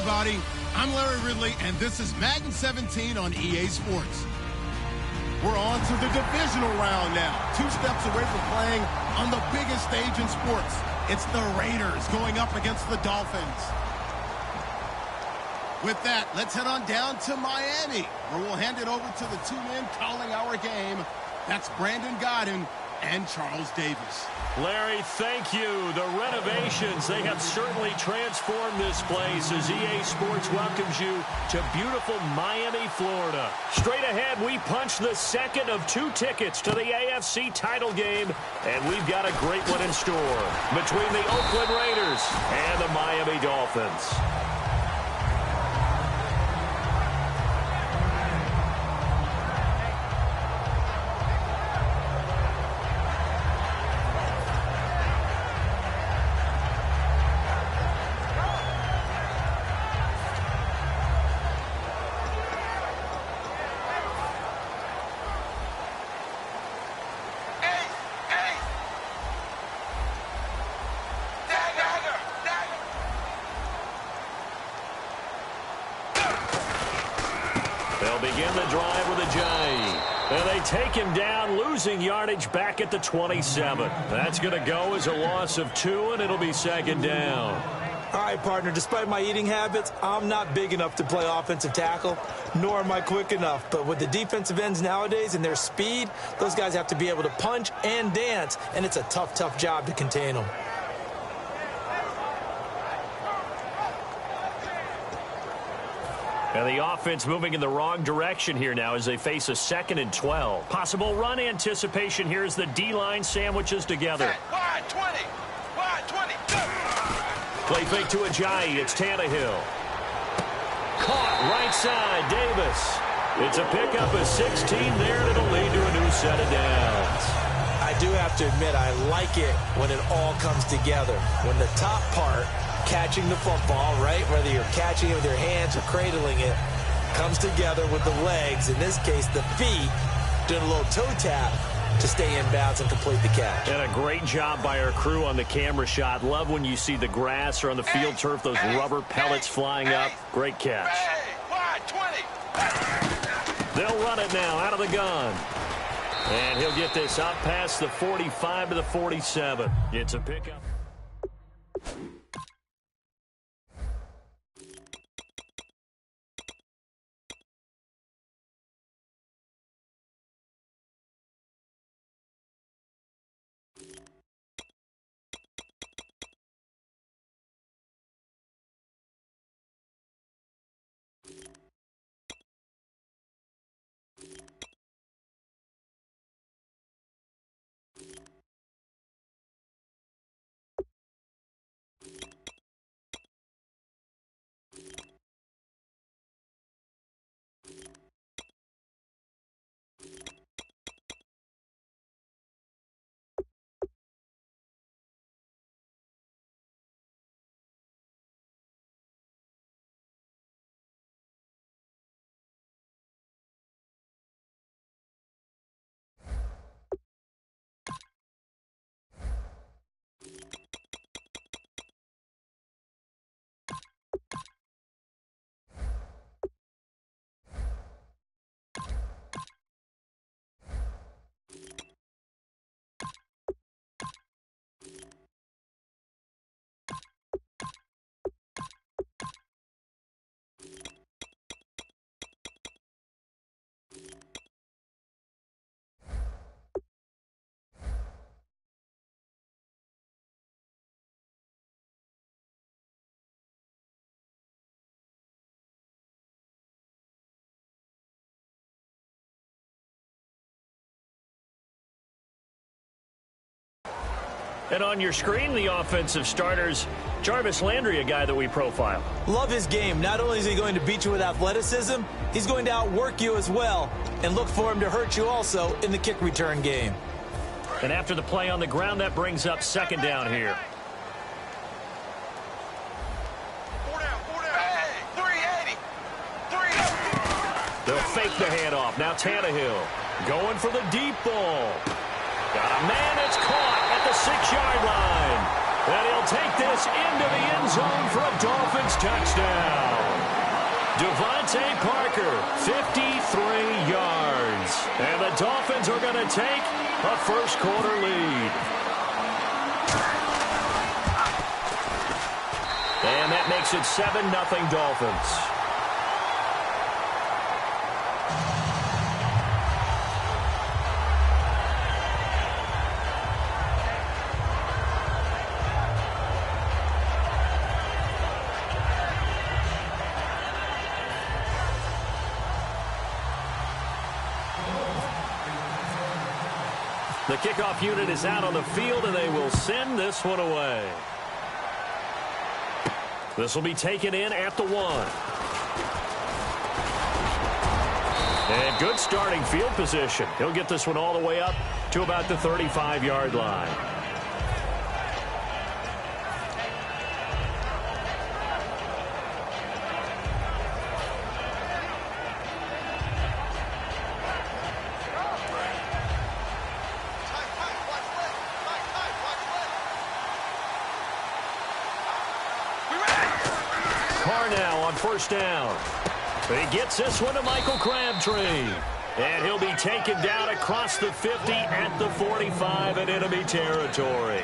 everybody. I'm Larry Ridley, and this is Madden 17 on EA Sports. We're on to the divisional round now. 2 steps away from playing on the biggest stage in sports. It's the Raiders going up against the Dolphins. With that, let's head on down to Miami, where we'll hand it over to the 2 men calling our game. That's Brandon Godden and Charles Davis. Larry, thank you. The renovations, they have certainly transformed this place as EA Sports welcomes you to beautiful Miami, Florida. Straight ahead, we punch the second of 2 tickets to the AFC title game, and we've got a great one in store between the Oakland Raiders and the Miami Dolphins. They'll begin the drive with a J. And they take him down, losing yardage back at the 27. That's going to go as a loss of 2, and it'll be 2nd down. All right, partner, despite my eating habits, I'm not big enough to play offensive tackle, nor am I quick enough. But with the defensive ends nowadays and their speed, those guys have to be able to punch and dance, and it's a tough, tough job to contain them. And the offense moving in the wrong direction here now as they face a 2nd and 12. Possible run anticipation here as the D-line sandwiches together. Wide 20. Wide 20. Go. Play fake to Ajayi. It's Tannehill. Caught right side. Davis. It's a pickup of 16 there, and it'll lead to a new set of downs. I do have to admit, I like it when it all comes together. When the top part, catching the football, right, whether you're catching it with your hands or cradling it, comes together with the legs, in this case the feet, doing a little toe tap to stay in bounds and complete the catch. And a great job by our crew on the camera shot. Love when you see the grass or on the field turf, those rubber pellets flying up. Great catch. Wide 20. They'll run it now out of the gun. And he'll get this up past the 45 to the 47. It's a pickup. And on your screen, the offensive starters, Jarvis Landry, a guy that we profile. Love his game. Not only is he going to beat you with athleticism, he's going to outwork you as well. And look for him to hurt you also in the kick return game. And after the play on the ground, that brings up 2nd down here. 4 down. 380. 380. They'll fake the handoff. Now Tannehill going for the deep ball. Got a man that's caught at the 6-yard line. And he'll take this into the end end zone for a Dolphins touchdown. Devontae Parker, 53 yards. And the Dolphins are going to take a first-quarter lead. And that makes it 7-0 Dolphins. The kickoff unit is out on the field, and they will send this one away. This will be taken in at the 1. And good starting field position. He'll get this one all the way up to about the 35-yard line. First down. He gets this one to Michael Crabtree. And he'll be taken down across the 50 at the 45 in enemy territory.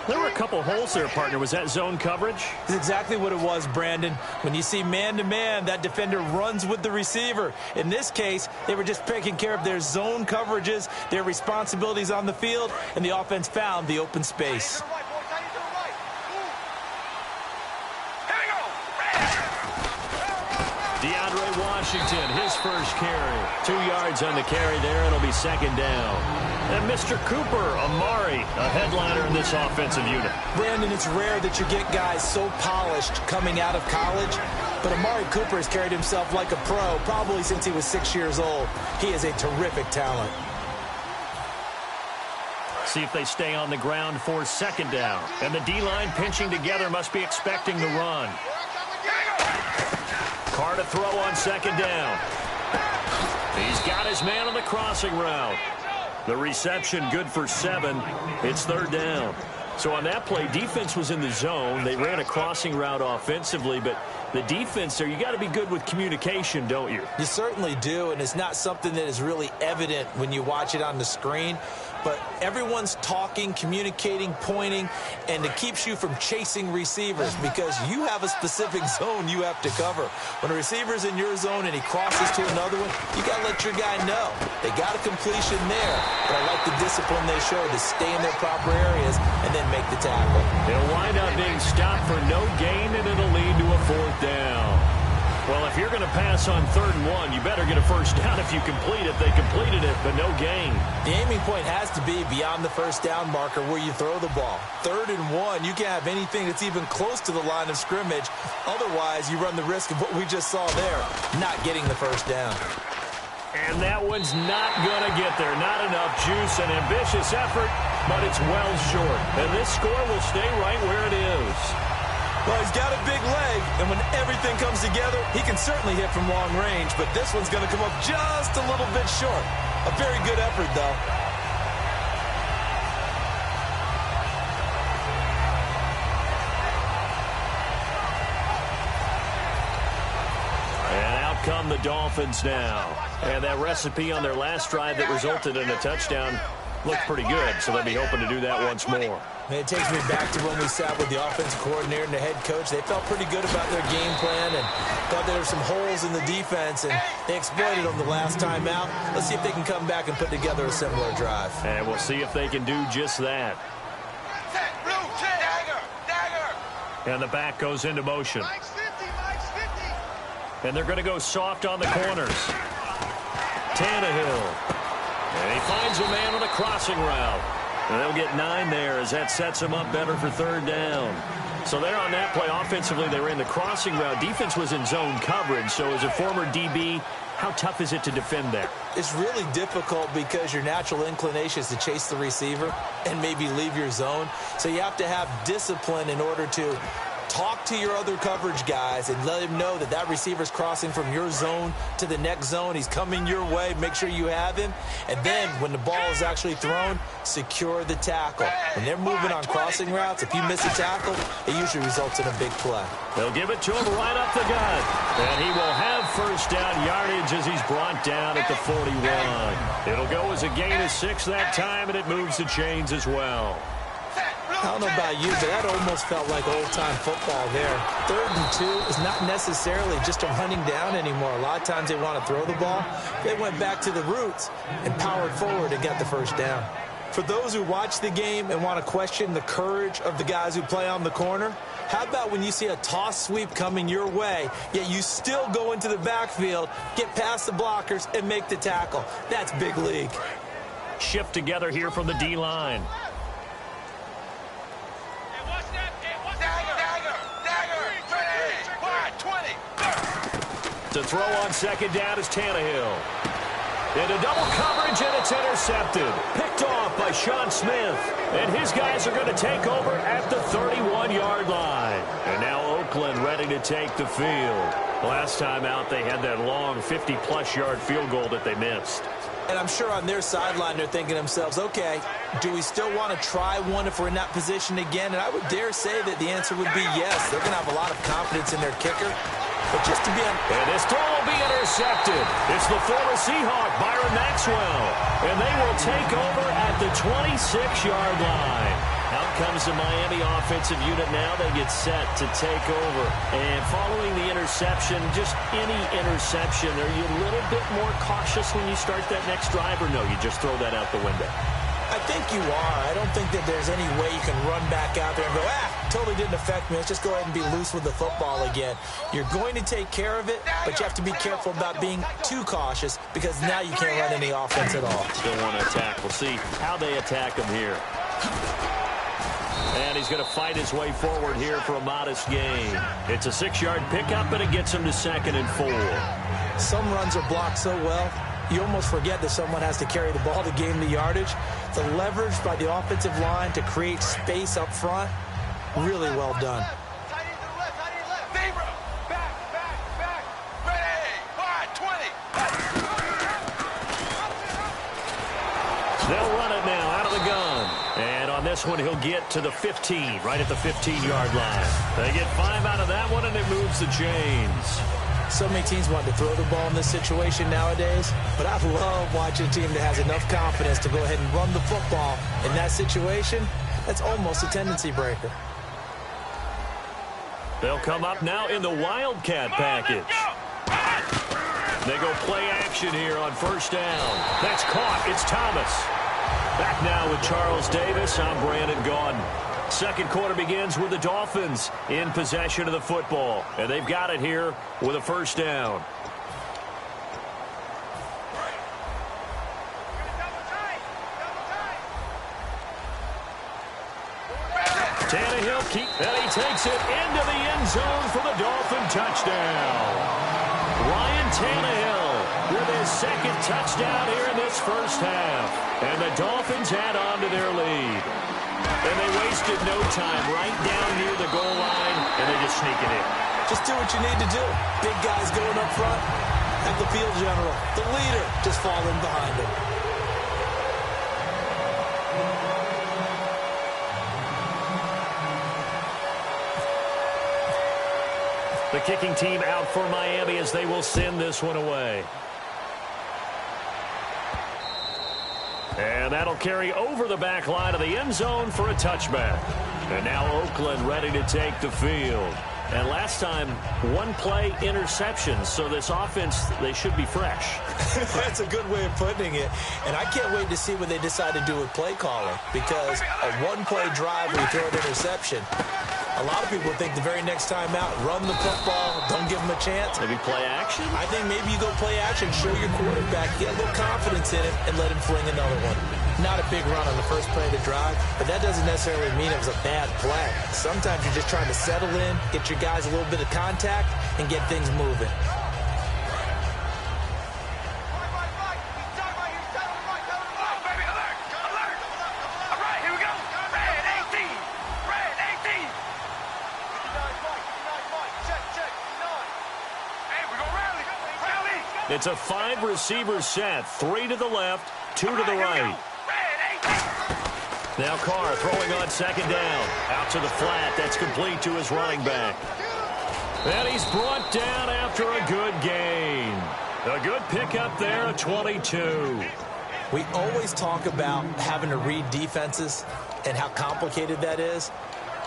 There were a couple holes there, partner. Was that zone coverage? That's exactly what it was, Brandon. When you see man-to-man, that defender runs with the receiver. In this case, they were just taking care of their zone coverages, their responsibilities on the field, and the offense found the open space. Washington, his first carry. 2 yards on the carry there. It'll be second down. And Mr. Cooper, Amari, a headliner in this offensive unit. Brandon, it's rare that you get guys so polished coming out of college, but Amari Cooper has carried himself like a pro probably since he was 6 years old. He is a terrific talent. See if they stay on the ground for second down. And the D-line pinching together must be expecting the run. Carr to throw on second down. He's got his man on the crossing route. The reception good for 7. It's third down. So on that play, defense was in the zone. They ran a crossing route offensively, but the defense there, you got to be good with communication, don't you? You certainly do, and it's not something that is really evident when you watch it on the screen. But everyone's talking, communicating, pointing, and it keeps you from chasing receivers because you have a specific zone you have to cover. When a receiver's in your zone and he crosses to another one, you got to let your guy know. They got a completion there, but I like the discipline they show to stay in their proper areas and then make the tackle. It'll wind up being stopped for no gain, and it'll lead to a fourth down. Well, if you're going to pass on 3rd and 1, you better get a first down if you complete it. They completed it, but no gain. The aiming point has to be beyond the first down marker where you throw the ball. 3rd and 1, you can't have anything that's even close to the line of scrimmage. Otherwise, you run the risk of what we just saw there, not getting the first down. And that one's not going to get there. Not enough juice, an ambitious effort, but it's well short. And this score will stay right where it is. Well, he's got a big leg, and when everything comes together, he can certainly hit from long range, but this one's going to come up just a little bit short. A very good effort, though. And out come the Dolphins now. And that recipe on their last drive that resulted in a touchdown looked pretty good, so they'll be hoping to do that once more. And it takes me back to when we sat with the offensive coordinator and the head coach. They felt pretty good about their game plan and thought there were some holes in the defense, and they exploited them the last time out. Let's see if they can come back and put together a similar drive. And we'll see if they can do just that. And the back goes into motion. And they're going to go soft on the corners. Tannehill. And he finds a man on the crossing route. And they'll get 9 there as that sets them up better for 3rd down. So there on that play, offensively, they ran the crossing route. Defense was in zone coverage. So as a former DB, how tough is it to defend there? It's really difficult because your natural inclination is to chase the receiver and maybe leave your zone. So you have to have discipline in order to Talk to your other coverage guys and let him know that that receiver's crossing from your zone to the next zone. He's coming your way. Make sure you have him. And then when the ball is actually thrown, secure the tackle. When they're moving on crossing routes, if you miss a tackle, it usually results in a big play. They'll give it to him right up the gut. And he will have first down yardage as he's brought down at the 41. It'll go as a gain of 6 that time, and it moves the chains as well. I don't know about you, but that almost felt like old-time football there. 3rd and 2 is not necessarily just a running down anymore. A lot of times they want to throw the ball. They went back to the roots and powered forward and got the first down. For those who watch the game and want to question the courage of the guys who play on the corner, how about when you see a toss sweep coming your way, yet you still go into the backfield, get past the blockers, and make the tackle? That's big league. Shift together here from the D-line. To throw on second down is Tannehill. Into double coverage, and it's intercepted. Picked off by Sean Smith. And his guys are going to take over at the 31-yard line. And now Oakland ready to take the field. Last time out, they had that long 50-plus yard field goal that they missed. And I'm sure on their sideline they're thinking to themselves, okay, do we still want to try one if we're in that position again? And I would dare say that the answer would be yes. They're going to have a lot of confidence in their kicker. But just to be on... And this throw will be intercepted. It's the former Seahawk, Byron Maxwell. And they will take over at the 26-yard line. Out comes the Miami offensive unit now. They get set to take over. And following the interception, just any interception, are you a little bit more cautious when you start that next drive, or no, you just throw that out the window? I think you are. I don't think that there's any way you can run back out there and go, totally didn't affect me. Let's just go ahead and be loose with the football again. You're going to take care of it, but you have to be careful about being too cautious because now you can't run any offense at all. Still want to attack. We'll see how they attack him here. And he's going to fight his way forward here for a modest gain. It's a 6-yard pickup, and it gets him to 2nd and 4. Some runs are blocked so well, you almost forget that someone has to carry the ball to gain the yardage. The leverage by the offensive line to create space up front, really well done. They'll run it now out of the gun. And on this one, he'll get to the 15, right at the 15-yard line. They get 5 out of that one, and it moves the chains. So many teams want to throw the ball in this situation nowadays, but I love watching a team that has enough confidence to go ahead and run the football. In that situation, that's almost a tendency breaker. They'll come up now in the Wildcat package. They go play action here on first down. That's caught. It's Thomas. Back now with Charles Davis. I'm Brandon Gaudin. Second quarter begins with the Dolphins in possession of the football. And they've got it here with a first down. Tannehill and he takes it into the end zone for the Dolphin touchdown. Ryan Tannehill with his 2nd touchdown here in this first half. And the Dolphins add on to their lead. And they wasted no time right down near the goal line, and they just sneak it in. Just do what you need to do. Big guys going up front. Have the field general, the leader, just falling behind him. The kicking team out for Miami as they will send this one away. And that'll carry over the back line of the end zone for a touchback. And now Oakland ready to take the field. And last time, 1-play interception. So this offense, they should be fresh. That's a good way of putting it. And I can't wait to see what they decide to do with play calling. Because a 1-play drive where you throw an interception, a lot of people think the very next time out, run the football, don't give them a chance. Maybe play action? I think maybe you go play action, show your quarterback, get a little confidence in him, and let him fling another one. Not a big run on the first play of the drive, but that doesn't necessarily mean it was a bad play. Sometimes you're just trying to settle in, get your guys a little bit of contact, and get things moving. It's a 5-receiver set. 3 to the left, 2 to the right. Now Carr throwing on second down. Out to the flat. That's complete to his running back. And he's brought down after a good gain. A good pickup there at 22. We always talk about having to read defenses and how complicated that is.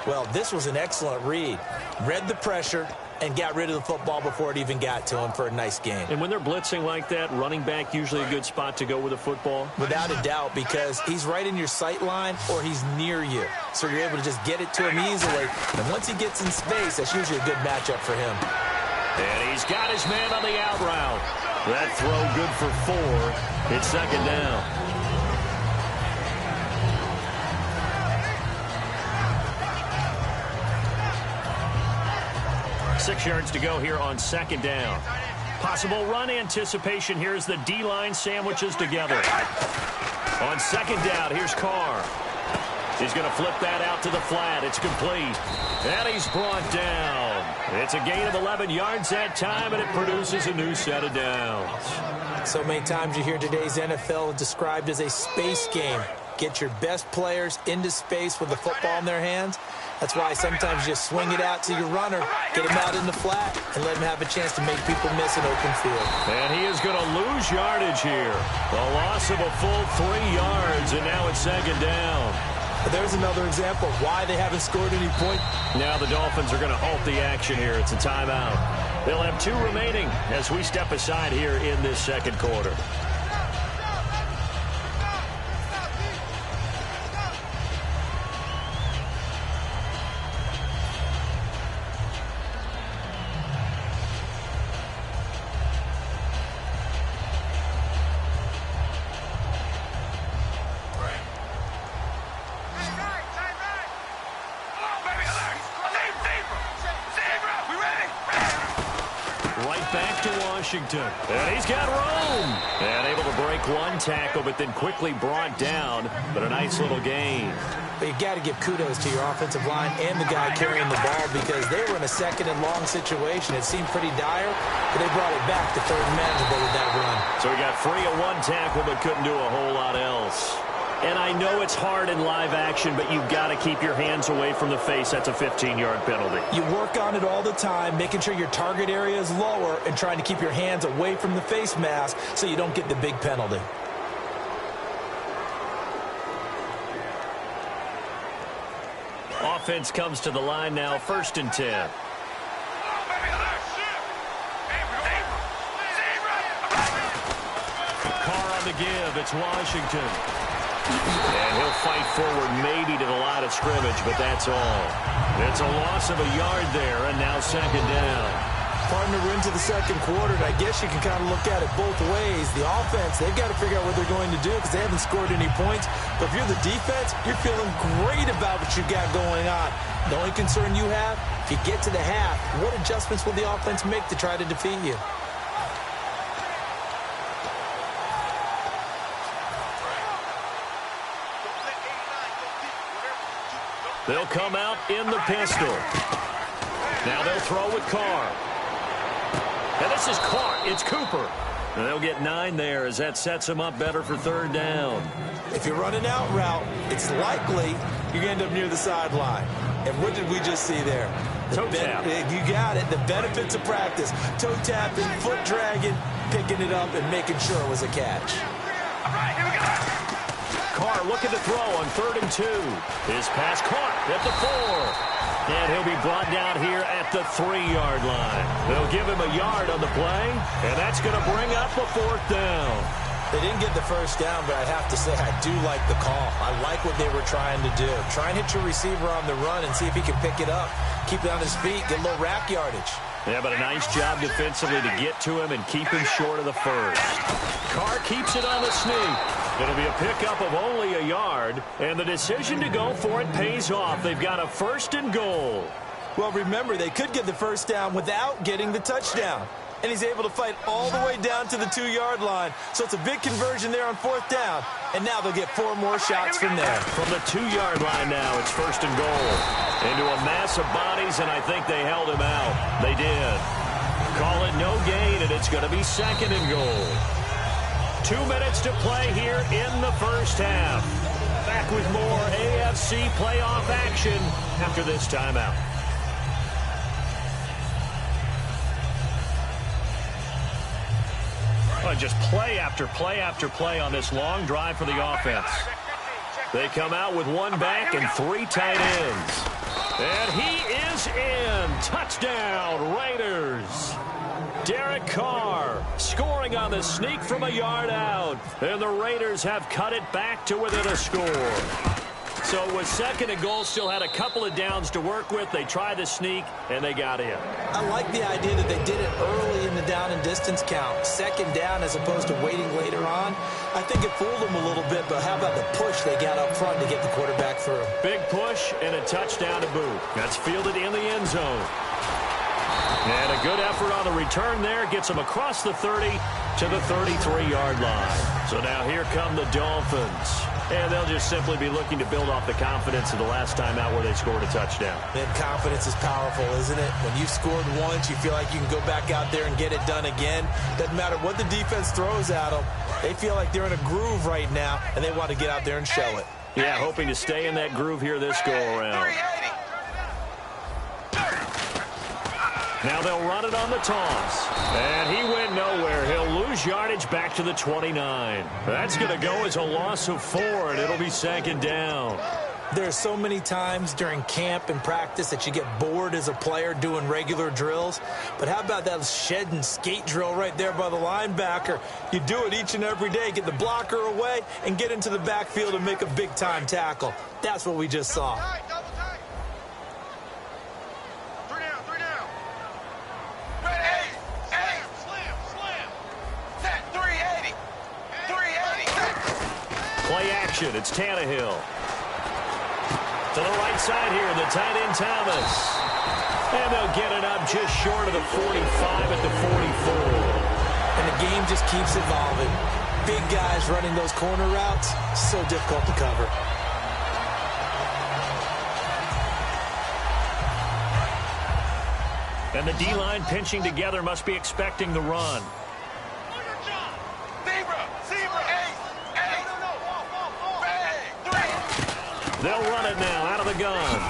Well, this was an excellent read. Read the pressure and got rid of the football before it even got to him for a nice gain. And when they're blitzing like that, running back usually a good spot to go with the football? Without a doubt, because he's right in your sight line or he's near you. So you're able to just get it to him easily. And once he gets in space, that's usually a good matchup for him. And he's got his man on the out route. That throw good for 4. It's second down. Six yards to go here on second down. Possible run anticipation here as the D-line sandwiches together. On second down, here's Carr. He's going to flip that out to the flat. It's complete. And he's brought down. It's a gain of 11 yards that time, and it produces a new set of downs. So many times you hear today's NFL described as a space game. Get your best players into space with the football in their hands. That's why sometimes you just swing it out to your runner, get him out in the flat, and let him have a chance to make people miss an open field. And he is going to lose yardage here. The loss of a full 3 yards, and now it's second down. But there's another example of why they haven't scored any points. Now the Dolphins are going to halt the action here. It's a timeout. They'll have 2 remaining as we step aside here in this second quarter. Washington. And he's got room. And able to break one tackle, but then quickly brought down. But a nice little gain. But you got to give kudos to your offensive line and the guy carrying the ball because they were in a second and long situation. It seemed pretty dire, but they brought it back to third and manageable with that run. So he got free of one tackle, but couldn't do a whole lot else. And I know it's hard in live action, but you've got to keep your hands away from the face. That's a 15-yard penalty. You work on it all the time, making sure your target area is lower and trying to keep your hands away from the face mask so you don't get the big penalty. Offense comes to the line now, 1st and 10. Carr on the give. It's Washington. And he'll fight forward maybe to the line of scrimmage, but that's all. It's a loss of a yard there, and now second down. Partner, we're into the second quarter, and I guess you can kind of look at it both ways. The offense, they've got to figure out what they're going to do because they haven't scored any points. But if you're the defense, you're feeling great about what you got going on. The only concern you have, if you get to the half, what adjustments will the offense make to try to defeat you? They'll come out in the pistol. Now they'll throw with Carr. And this is Carr. It's Cooper. And they'll get 9 there as that sets them up better for third down. If you're running out route, it's likely you're going to end up near the sideline. And what did we just see there? Toe tap. You got it. The benefits of practice. Toe tapping, foot dragging, picking it up, and making sure it was a catch. All right, here we go. Carr looking to throw on 3rd and 2. His pass caught at the 4. And he'll be brought down here at the 3-yard line. They'll give him a yard on the play, and that's going to bring up a 4th down. They didn't get the first down, but I have to say I do like the call. I like what they were trying to do. Try and hit your receiver on the run and see if he can pick it up. Keep it on his feet, get a little rack yardage. Yeah, but a nice job defensively to get to him and keep him short of the first. Carr keeps it on the sneak. It'll be a pickup of only a yard, and the decision to go for it pays off. They've got a 1st and goal. Well, remember, they could get the first down without getting the touchdown. And he's able to fight all the way down to the 2-yard line. So it's a big conversion there on 4th down. And now they'll get 4 more shots from there. From the 2-yard line now, it's 1st and goal. Into a mass of bodies, and I think they held him out. They did. call it no gain, and it's going to be second and goal. 2 minutes to play here in the first half. Back with more AFC playoff action after this timeout. Oh, just play after play after play on this long drive for the offense. They come out with one back and 3 tight ends. And he is in. Touchdown, Raiders. Derek Carr scoring on the sneak from a yard out. And the Raiders have cut it back to within a score. So with second and goal, still had a couple of downs to work with. They tried to sneak, and they got in. I like the idea that they did it early in the down and distance count. Second down as opposed to waiting later on. I think it fooled them a little bit, but how about the push they got up front to get the quarterback through? Big push and a touchdown to boot. That's fielded in the end zone. And a good effort on the return there. Gets them across the 30 to the 33-yard line. So now here come the Dolphins. And they'll just simply be looking to build off the confidence of the last time out where they scored a touchdown. And confidence is powerful, isn't it? When you've scored once, you feel like you can go back out there and get it done again. Doesn't matter what the defense throws at them. They feel like they're in a groove right now, and they want to get out there and show it. Yeah, hoping to stay in that groove here this go-around. Now they'll run it on the toss. And he went nowhere. He'll lose yardage back to the 29. That's going to go as a loss of 4, and it'll be second down. There's so many times during camp and practice that you get bored as a player doing regular drills. But how about that shed and skate drill right there by the linebacker? You do it each and every day. Get the blocker away and get into the backfield and make a big-time tackle. That's what we just saw. Play action. It's Tannehill. To the right side here, the tight end Thomas. And they'll get it up just short of the 45 at the 44. And the game just keeps evolving. Big guys running those corner routes, so difficult to cover. And the D-line pinching together must be expecting the run. They'll run it now out of the gun.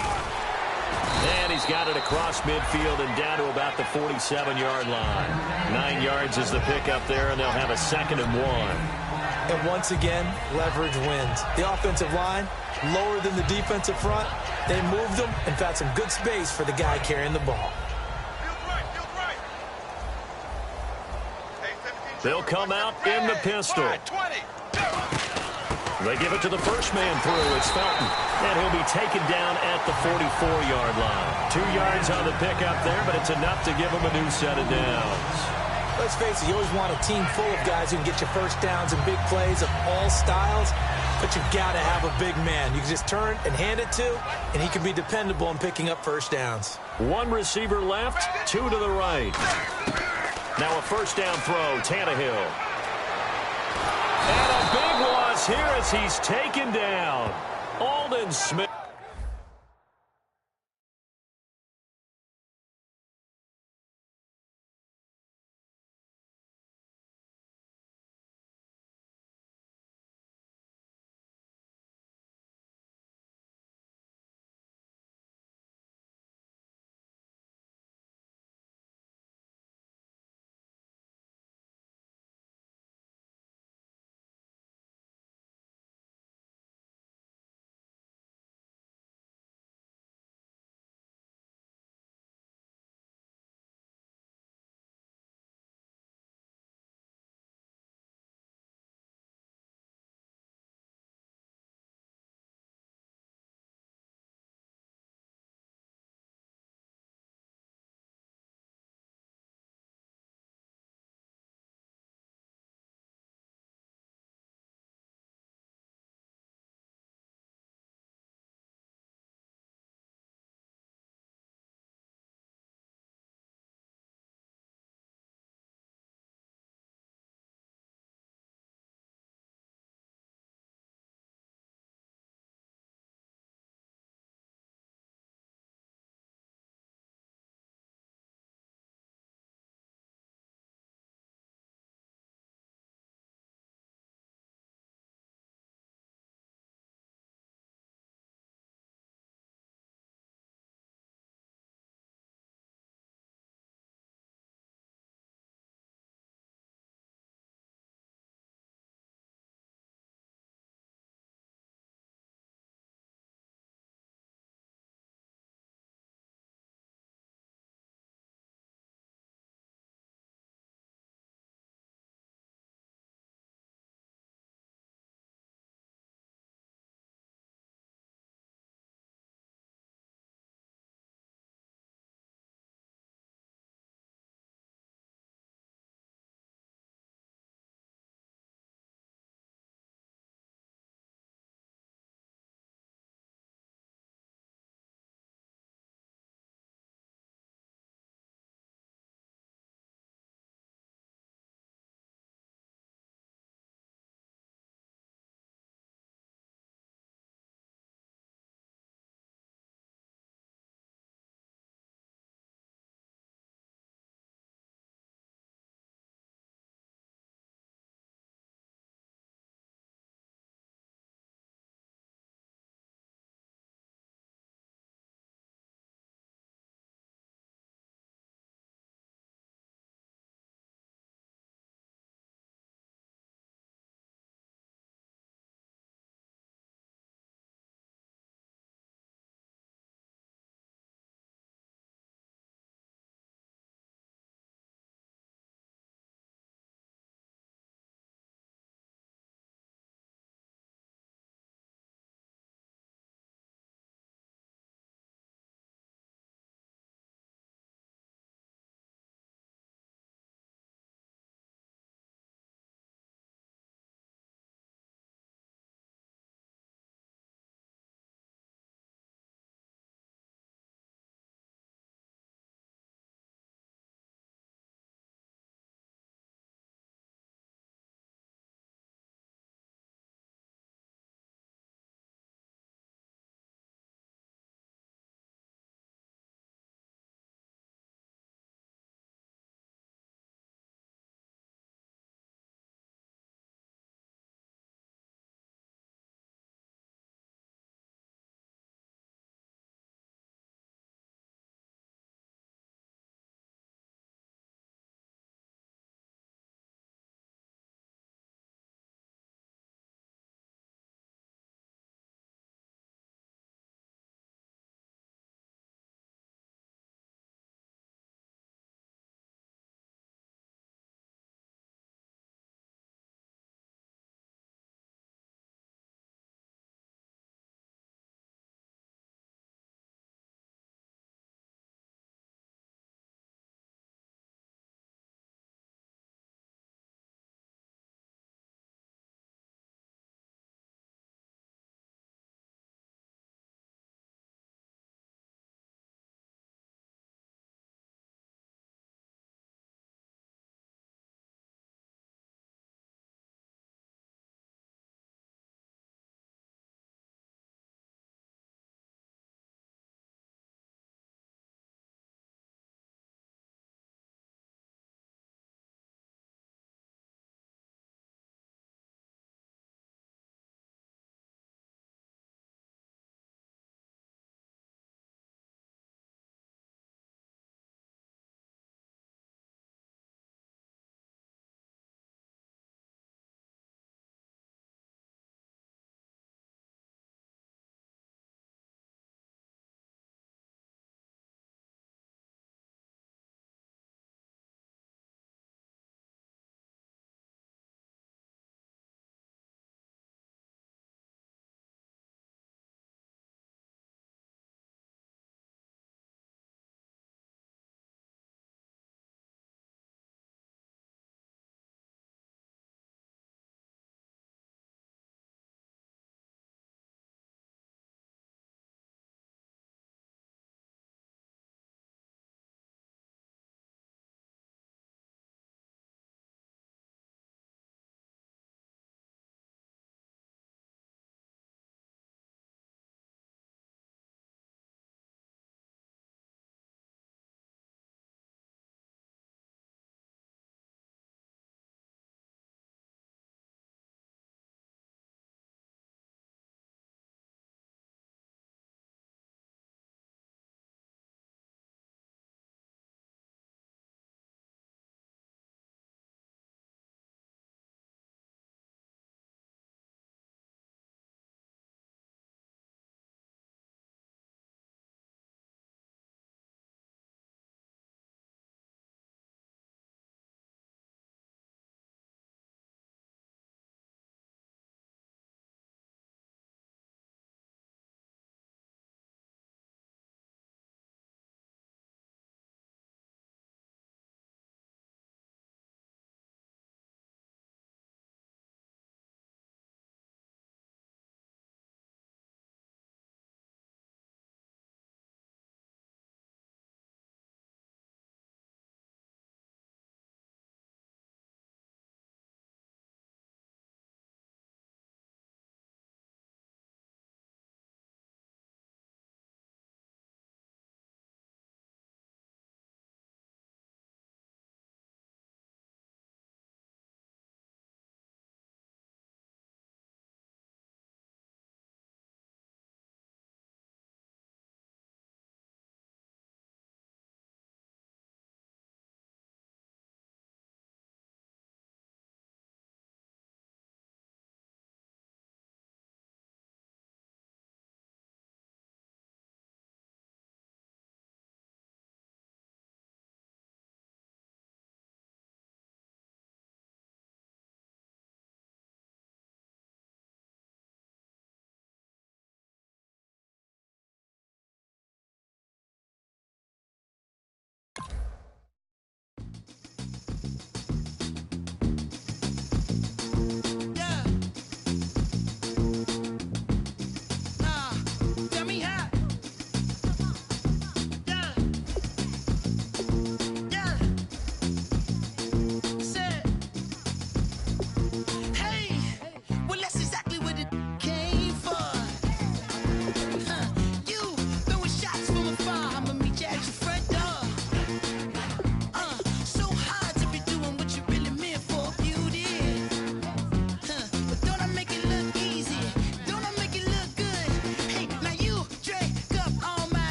And he's got it across midfield and down to about the 47-yard line. 9 yards is the pickup there, and they'll have a 2nd and 1. And once again, leverage wins. The offensive line, lower than the defensive front. They moved them and found some good space for the guy carrying the ball. They'll come out in the pistol. They give it to the first man through. It's Felton. And he'll be taken down at the 44-yard line. 2 yards on the pickup there, but it's enough to give him a new set of downs. Let's face it, you always want a team full of guys who can get you first downs and big plays of all styles, but you've got to have a big man. You can just turn and hand it to, and he can be dependable in picking up first downs. 1 receiver left, 2 to the right. Now a first down throw, Tannehill. And a big loss here as he's taken down. Aldon Smith.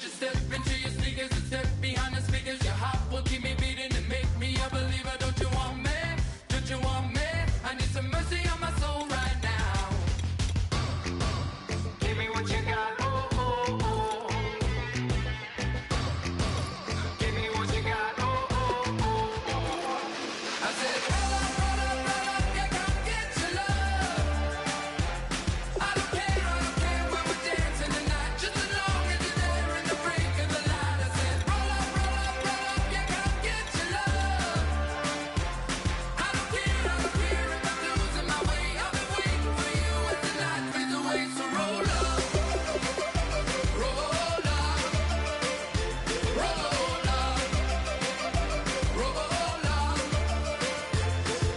just step into your sneakers and step behind the speakers. Your heart will keep me beating and make me a believer. Don't you want me? Don't you want me? I need some mercy on my soul right now. Give me what you got. Oh, oh, oh. Give me what you got. Oh, oh, oh, oh. I said, roll up, yeah, come get your love. I don't care when we're dancing tonight, just as long as you're there in the break of the light. I said, roll up, yeah, come get your love. I don't care if I'm losing my way. I'll be waiting for you as the night fades away. So roll up, roll up, roll up, roll up.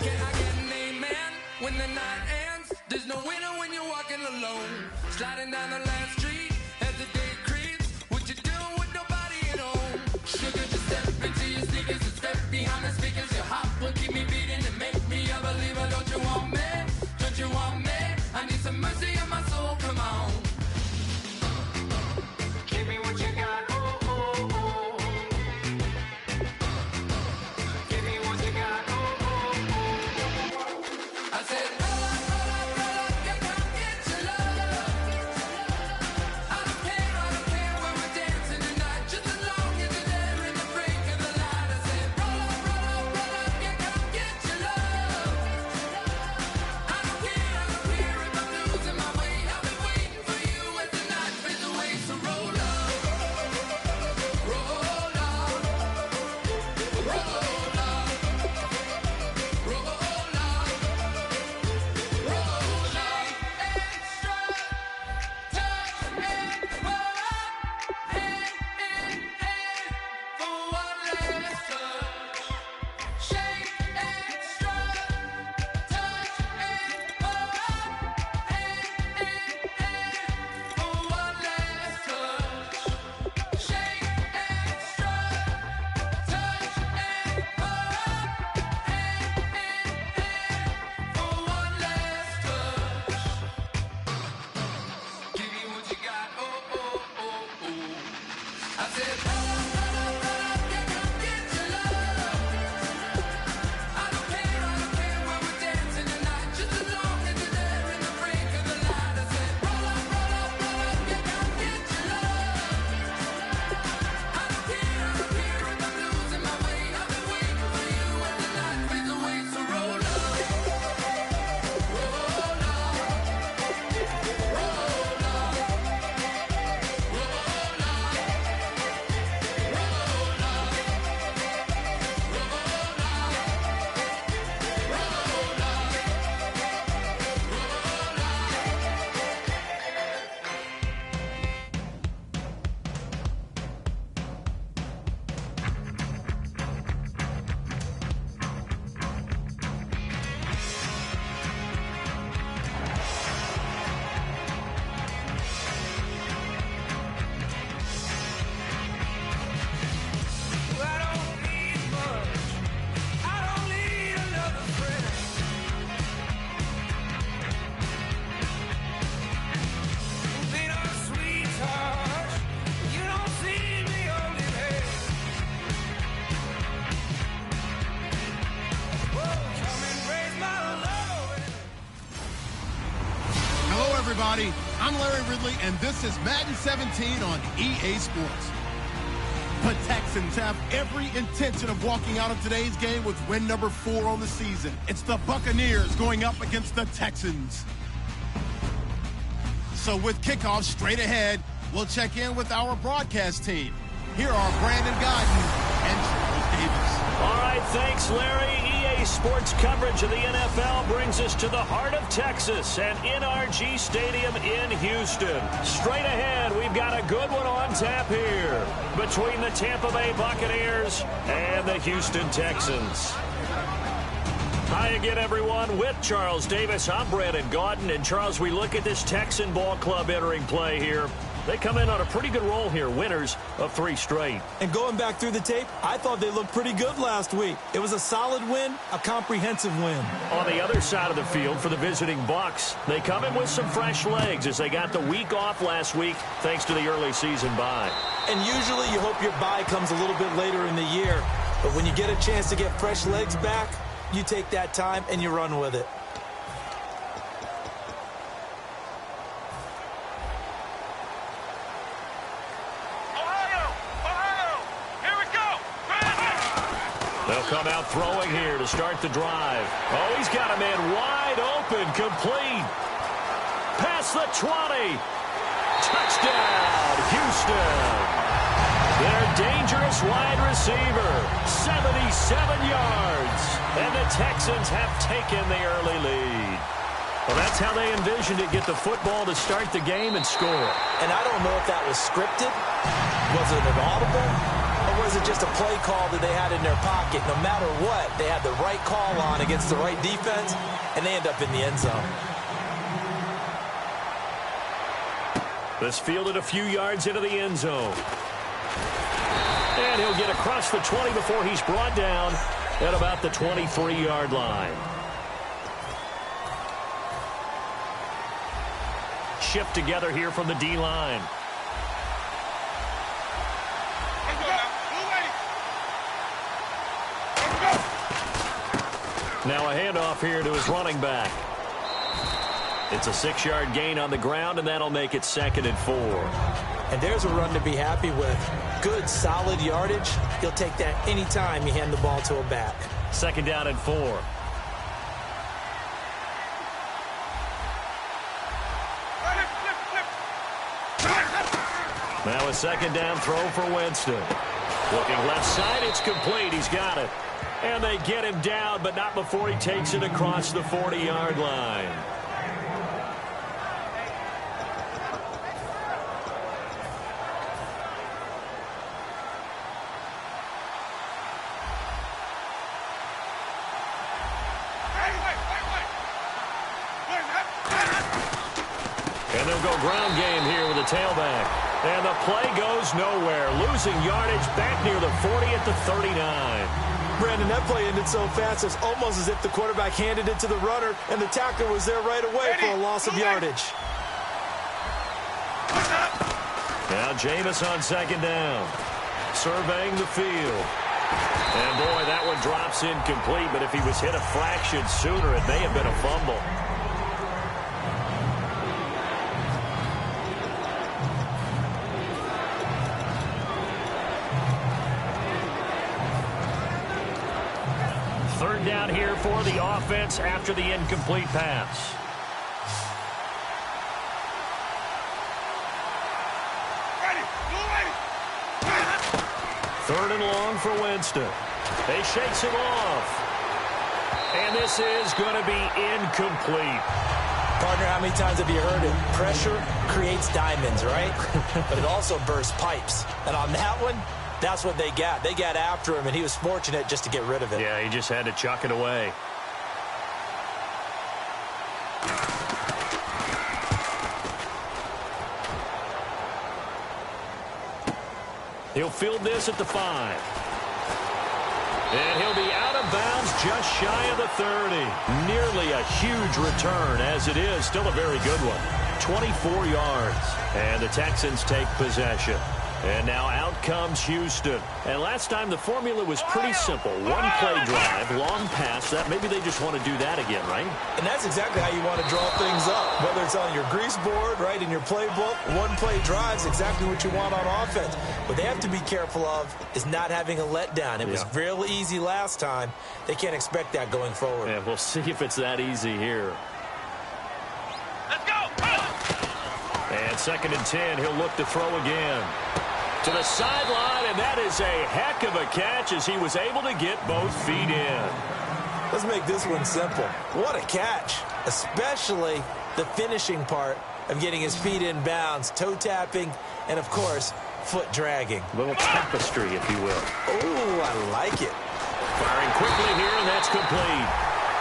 Can I get an amen when the night ends? There's no winner when you're walking alone. Sliding down the last street as the day creeps. What you doing with nobody at home? Sugar, just step into your sneakers and step behind the speakers. Your heart will keep me beating and make me a believer. Don't you want me? Don't you want me? I need some mercy on my soul. Come on. Give me what you got. Oh, oh, oh. Give me what you got. Oh, oh, oh. I said, roll up, yeah, come get your love. I don't care when we're dancing tonight, just as long as you're there in the break of the light. I said, roll up, yeah, come get your love. I don't care if I'm losing my way. I'll be waiting for you as the night fades away. So roll up, roll up, roll up, roll up. Give me what you got. Oh, oh, oh, oh. I said, yeah, come get your love. I don't care when we're dancing tonight, just as long as you're there in the break of the light. I said, roll up, yeah, come get your love. I don't care if I'm losing my way. I'll be waiting for you as the night fades away. So roll up, roll up, roll up, roll up. I don't need much. I don't need another friend. Be no sweetheart. You don't see me holding hands. Oh, come and raise my love. Hello, everybody. I'm Larry Ridley, and this is Madden 17 on EA Sports. The Texans have every intention of walking out of today's game with win number 4 on the season. It's the Buccaneers going up against the Texans. So with kickoff straight ahead, we'll check in with our broadcast team. Here are Brandon Godden and Charles Davis. All right, thanks, Larry. EA Sports coverage of the NFL brings us to the heart of Texas and NRG Stadium in Houston. Straight ahead, we've got a good one on tap here between the Tampa Bay Buccaneers and the Houston Texans. Hi again, everyone. With Charles Davis, I'm Brandon Gaudin. And, Charles, we look at this Texan ball club entering play here. They come in on a pretty good roll here, winners of 3 straight. And going back through the tape, I thought they looked pretty good last week. It was a solid win, a comprehensive win. On the other side of the field for the visiting Bucks, they come in with some fresh legs as they got the week off last week thanks to the early season bye. And usually you hope your bye comes a little bit later in the year. But when you get a chance to get fresh legs back, you take that time and you run with it. They'll come out throwing here to start the drive. Oh, he's got a man wide open, complete. Past the 20. Touchdown, Houston. Their dangerous wide receiver, 77 yards. And the Texans have taken the early lead. Well, that's how they envisioned it, get the football to start the game and score. And I don't know if that was scripted. Was it an audible? Or was it just a play call that they had in their pocket? No matter what, they had the right call on against the right defense, and they end up in the end zone. This fielded a few yards into the end zone. And he'll get across the 20 before he's brought down at about the 23-yard line. Shift together here from the D-line. Now a handoff here to his running back. It's a 6-yard gain on the ground, and that'll make it 2nd and 4. And there's a run to be happy with. Good, solid yardage. He'll take that anytime you hand the ball to a back. 2nd down and 4. Now a 2nd down throw for Winston. Looking left side, it's complete. He's got it. And they get him down, but not before he takes it across the 40-yard line. And they'll go ground game here with a tailback. And the play goes nowhere. Losing yardage back near the 40 at the 39. Brandon, that play ended so fast, it's almost as if the quarterback handed it to the runner, and the tackler was there right away for a loss of yardage. Now Jameis on 2nd down. Surveying the field. And boy, that one drops incomplete, but if he was hit a fraction sooner, it may have been a fumble. Third down here for the offense after the incomplete pass. Third and long for Winston. They shakes him off. And this is going to be incomplete. Partner, how many times have you heard it? Pressure creates diamonds, right? But it also bursts pipes. And on that one, that's what they got. They got after him, and he was fortunate just to get rid of it. Yeah, he just had to chuck it away. He'll field this at the 5. And he'll be out of bounds just shy of the 30. Nearly a huge return, as it is still a very good one. 24 yards. And the Texans take possession. And now out comes Houston. And last time the formula was pretty simple. One play drive, long pass. That maybe they just want to do that again, right? And that's exactly how you want to draw things up. Whether it's on your grease board, right, in your playbook, one play drive is exactly what you want on offense. What they have to be careful of is not having a letdown. It was real easy last time. They can't expect that going forward. Yeah, we'll see if it's that easy here. Let's go! And 2nd and 10, he'll look to throw again. To the sideline, and that is a heck of a catch as he was able to get both feet in. Let's make this one simple. What a catch, especially the finishing part of getting his feet in bounds, toe tapping, and, of course, foot dragging. A little tapestry, if you will. Oh, I like it. Firing quickly here, and that's complete.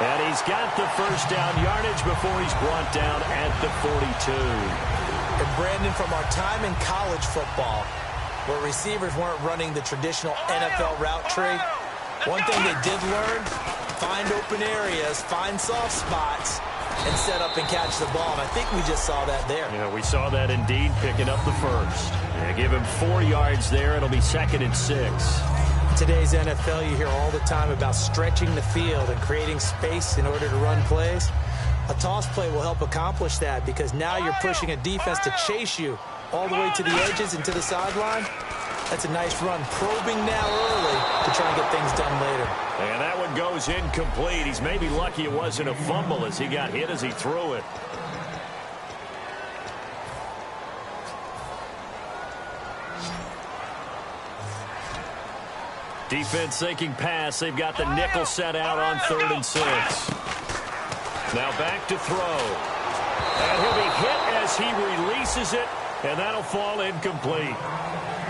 And he's got the first down yardage before he's brought down at the 42. And Brandon, from our time in college football, where receivers weren't running the traditional NFL route tree, one thing they did learn, find open areas, find soft spots, and set up and catch the ball. And I think we just saw that there. Yeah, we saw that indeed, picking up the first. Yeah, give him 4 yards there. It'll be 2nd and 6. In today's NFL, you hear all the time about stretching the field and creating space in order to run plays. A toss play will help accomplish that because now you're pushing a defense to chase you all the way to the edges and to the sideline. That's a nice run, probing now early to try and get things done later. And that one goes incomplete. He's maybe lucky it wasn't a fumble as he got hit as he threw it. Defense thinking pass. They've got the nickel set out on 3rd and 6. Now back to throw. And he'll be hit as he releases it, and that'll fall incomplete.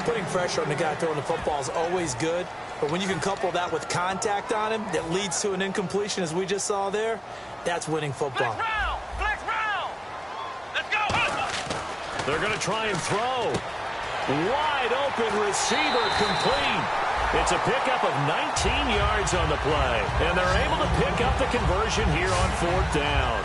Putting pressure on the guy throwing the football is always good, but when you can couple that with contact on him that leads to an incompletion, as we just saw there, that's winning football. Flex round. Let's go. They're going to try and throw. Wide open receiver complete. It's a pickup of 19 yards on the play, and they're able to pick up the conversion here on 4th down.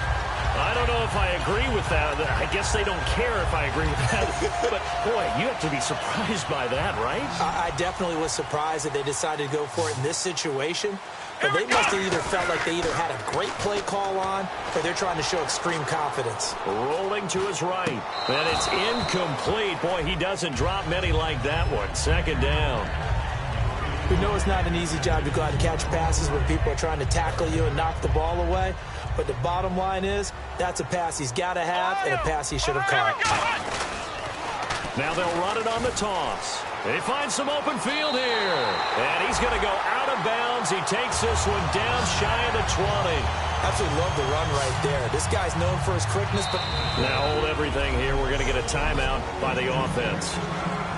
I don't know if I agree with that. I guess they don't care if I agree with that. But, boy, you have to be surprised by that, right? I definitely was surprised that they decided to go for it in this situation. But they must have either felt like they either had a great play call on or they're trying to show extreme confidence. Rolling to his right. And it's incomplete. Boy, he doesn't drop many like that one. 2nd down. We know it's not an easy job to go out and catch passes when people are trying to tackle you and knock the ball away. But the bottom line is, that's a pass he's got to have and a pass he should have caught. Now they'll run it on the toss. They find some open field here. And he's going to go out of bounds. He takes this one down shy of the 20. Absolutely love the run right there. This guy's known for his quickness, but... Now hold everything here. We're going to get a timeout by the offense.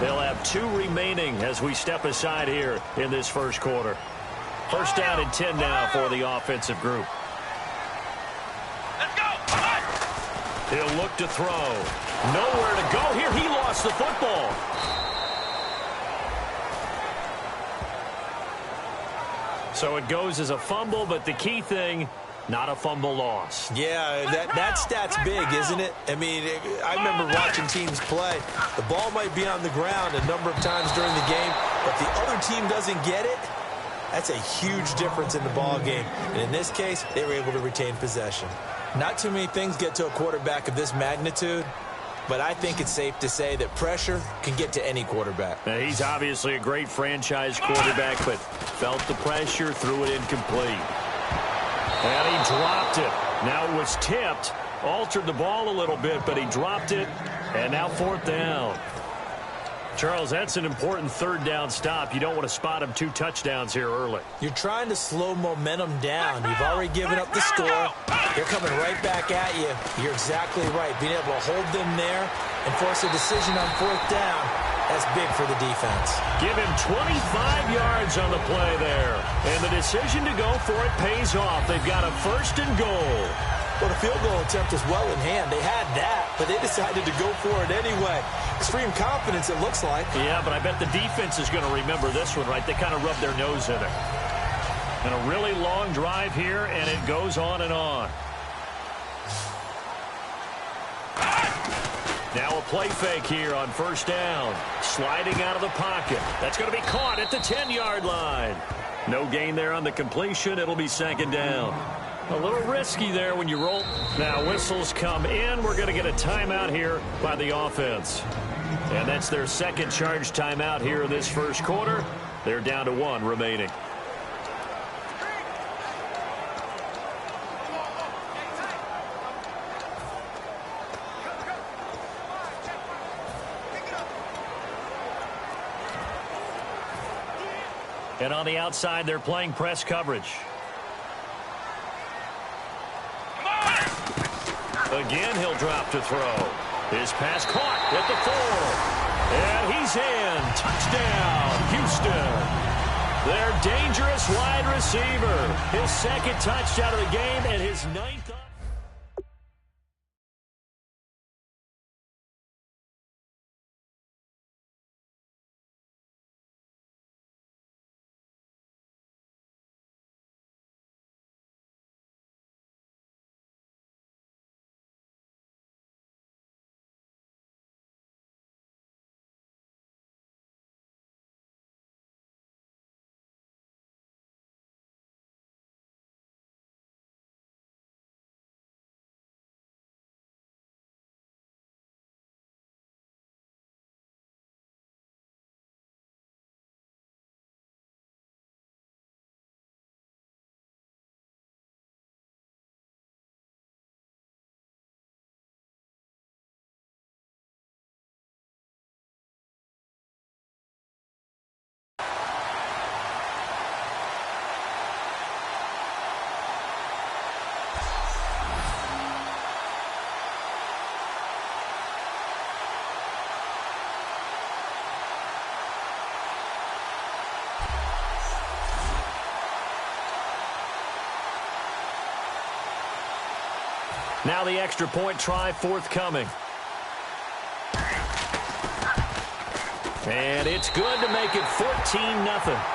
They'll have 2 remaining as we step aside here in this first quarter. 1st down and 10 now for the offensive group. Let's go. He'll look to throw. Nowhere to go here. He lost the football. So it goes as a fumble, but the key thing, not a fumble loss. Yeah, that stat's big, isn't it? I mean, I remember watching teams play. The ball might be on the ground a number of times during the game, but the other team doesn't get it. That's a huge difference in the ball game. And in this case, they were able to retain possession. Not too many things get to a quarterback of this magnitude, but I think it's safe to say that pressure can get to any quarterback. Now, he's obviously a great franchise quarterback, but felt the pressure, threw it incomplete. And he dropped it. Now it was tipped, altered the ball a little bit, but he dropped it, and now 4th down. Charles, that's an important 3rd down stop. You don't want to spot him 2 touchdowns here early. You're trying to slow momentum down. You've already given up the score. They're coming right back at you. You're exactly right. Being able to hold them there and force a decision on 4th down, that's big for the defense. Give him 25 yards on the play there. And the decision to go for it pays off. They've got a 1st and goal. Well, the field goal attempt was well in hand. They had that, but they decided to go for it anyway. Extreme confidence, it looks like. Yeah, but I bet the defense is going to remember this one, right? They kind of rubbed their nose in it. And a really long drive here, and it goes on and on. Now a play fake here on 1st down. Sliding out of the pocket. That's going to be caught at the 10-yard line. No gain there on the completion. It'll be 2nd down. A little risky there when you roll. Now whistles come in. We're going to get a timeout here by the offense. And that's their 2nd charge timeout here in this first quarter. They're down to 1 remaining. And on the outside, they're playing press coverage. Again, he'll drop to throw. His pass caught at the 4. And he's in. Touchdown, Houston. Their dangerous wide receiver. His 2nd touchdown of the game and his 9th. Now the extra point try forthcoming. And it's good to make it 14-0.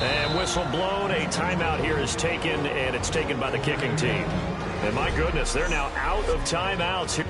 And whistle blown, a timeout here is taken, and it's taken by the kicking team. And my goodness, they're now out of timeouts here.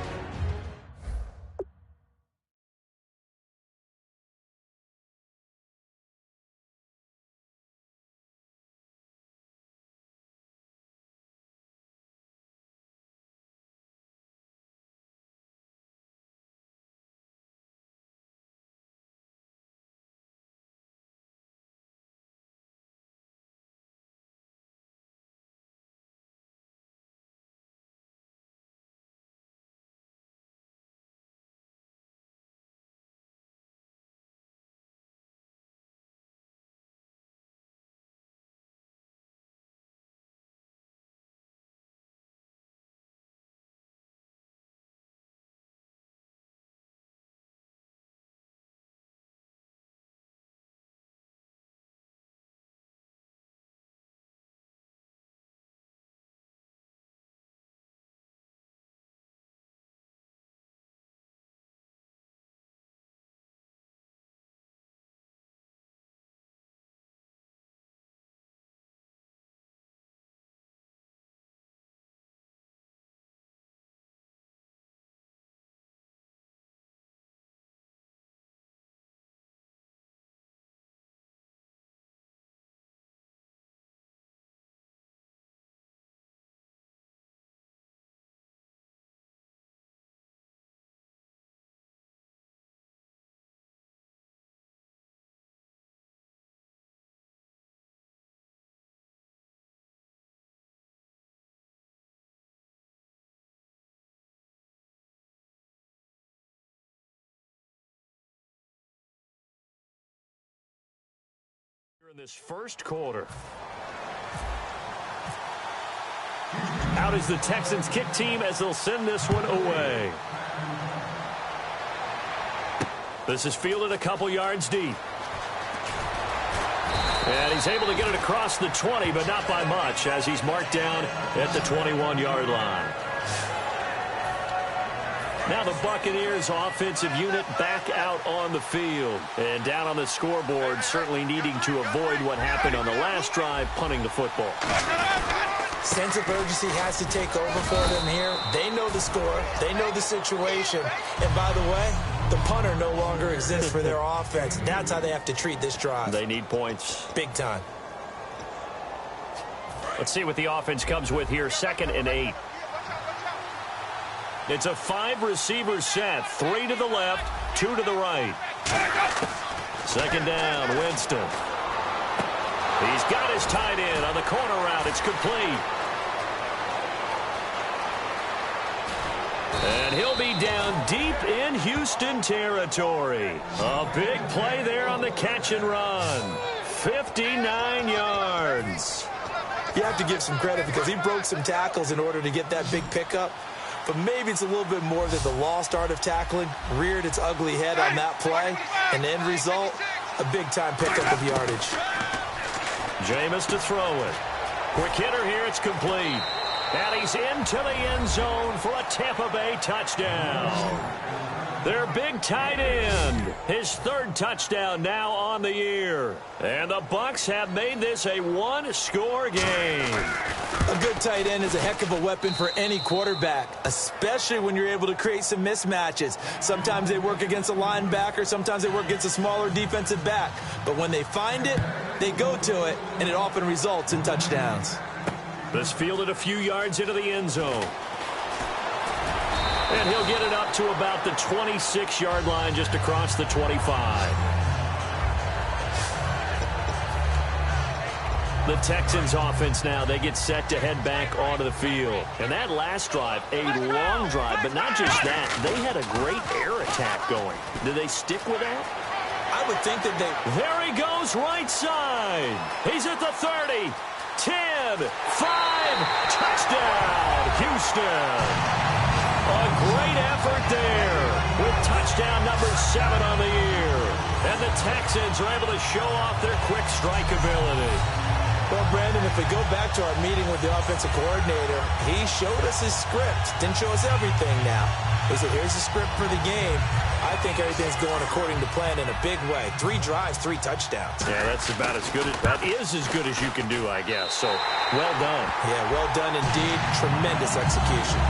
In this first quarter. Out is the Texans kick team as they'll send this one away. This is fielded a couple yards deep. And he's able to get it across the 20, but not by much, as he's marked down at the 21-yard line. Now the Buccaneers offensive unit back out on the field. And down on the scoreboard, certainly needing to avoid what happened on the last drive, punting the football. Sense of urgency has to take over for them here. They know the score. They know the situation. And by the way, the punter no longer exists for their offense. That's how they have to treat this drive. They need points. Big time. Let's see what the offense comes with here. 2nd and 8. It's a 5-receiver set. 3 to the left, 2 to the right. 2nd down, Winston. He's got his tight end on the corner route. It's complete. And he'll be down deep in Houston territory. A big play there on the catch and run. 59 yards. You have to give some credit because he broke some tackles in order to get that big pickup. But maybe it's a little bit more that the lost art of tackling reared its ugly head on that play. And the end result, a big-time pickup of yardage. Jameis to throw it. Quick hitter here, it's complete. And he's into the end zone for a Tampa Bay touchdown. Their big tight end, his 3rd touchdown now on the year. And the Bucs have made this a 1-score game. A good tight end is a heck of a weapon for any quarterback, especially when you're able to create some mismatches. Sometimes they work against a linebacker, sometimes they work against a smaller defensive back. But when they find it, they go to it, and it often results in touchdowns. This fielded a few yards into the end zone. And he'll get it up to about the 26-yard line, just across the 25. The Texans offense now, they get set to head back onto the field. And that last drive, a long drive, but not just that, they had a great air attack going. Did they stick with that? I would think that they... There he goes, right side. He's at the 30, 10, 5, touchdown, Houston. A great effort there with touchdown. touchdown number 7 on the year. And the Texans are able to show off their quick strike ability. Well, Brandon, if we go back to our meeting with the offensive coordinator, he showed us his script. Didn't show us everything now. He said, here's the script for the game. I think everything's going according to plan in a big way. 3 drives, 3 touchdowns. Yeah, that's about as good as, that is as good as you can do, I guess. So, well done. Yeah, well done indeed. Tremendous execution.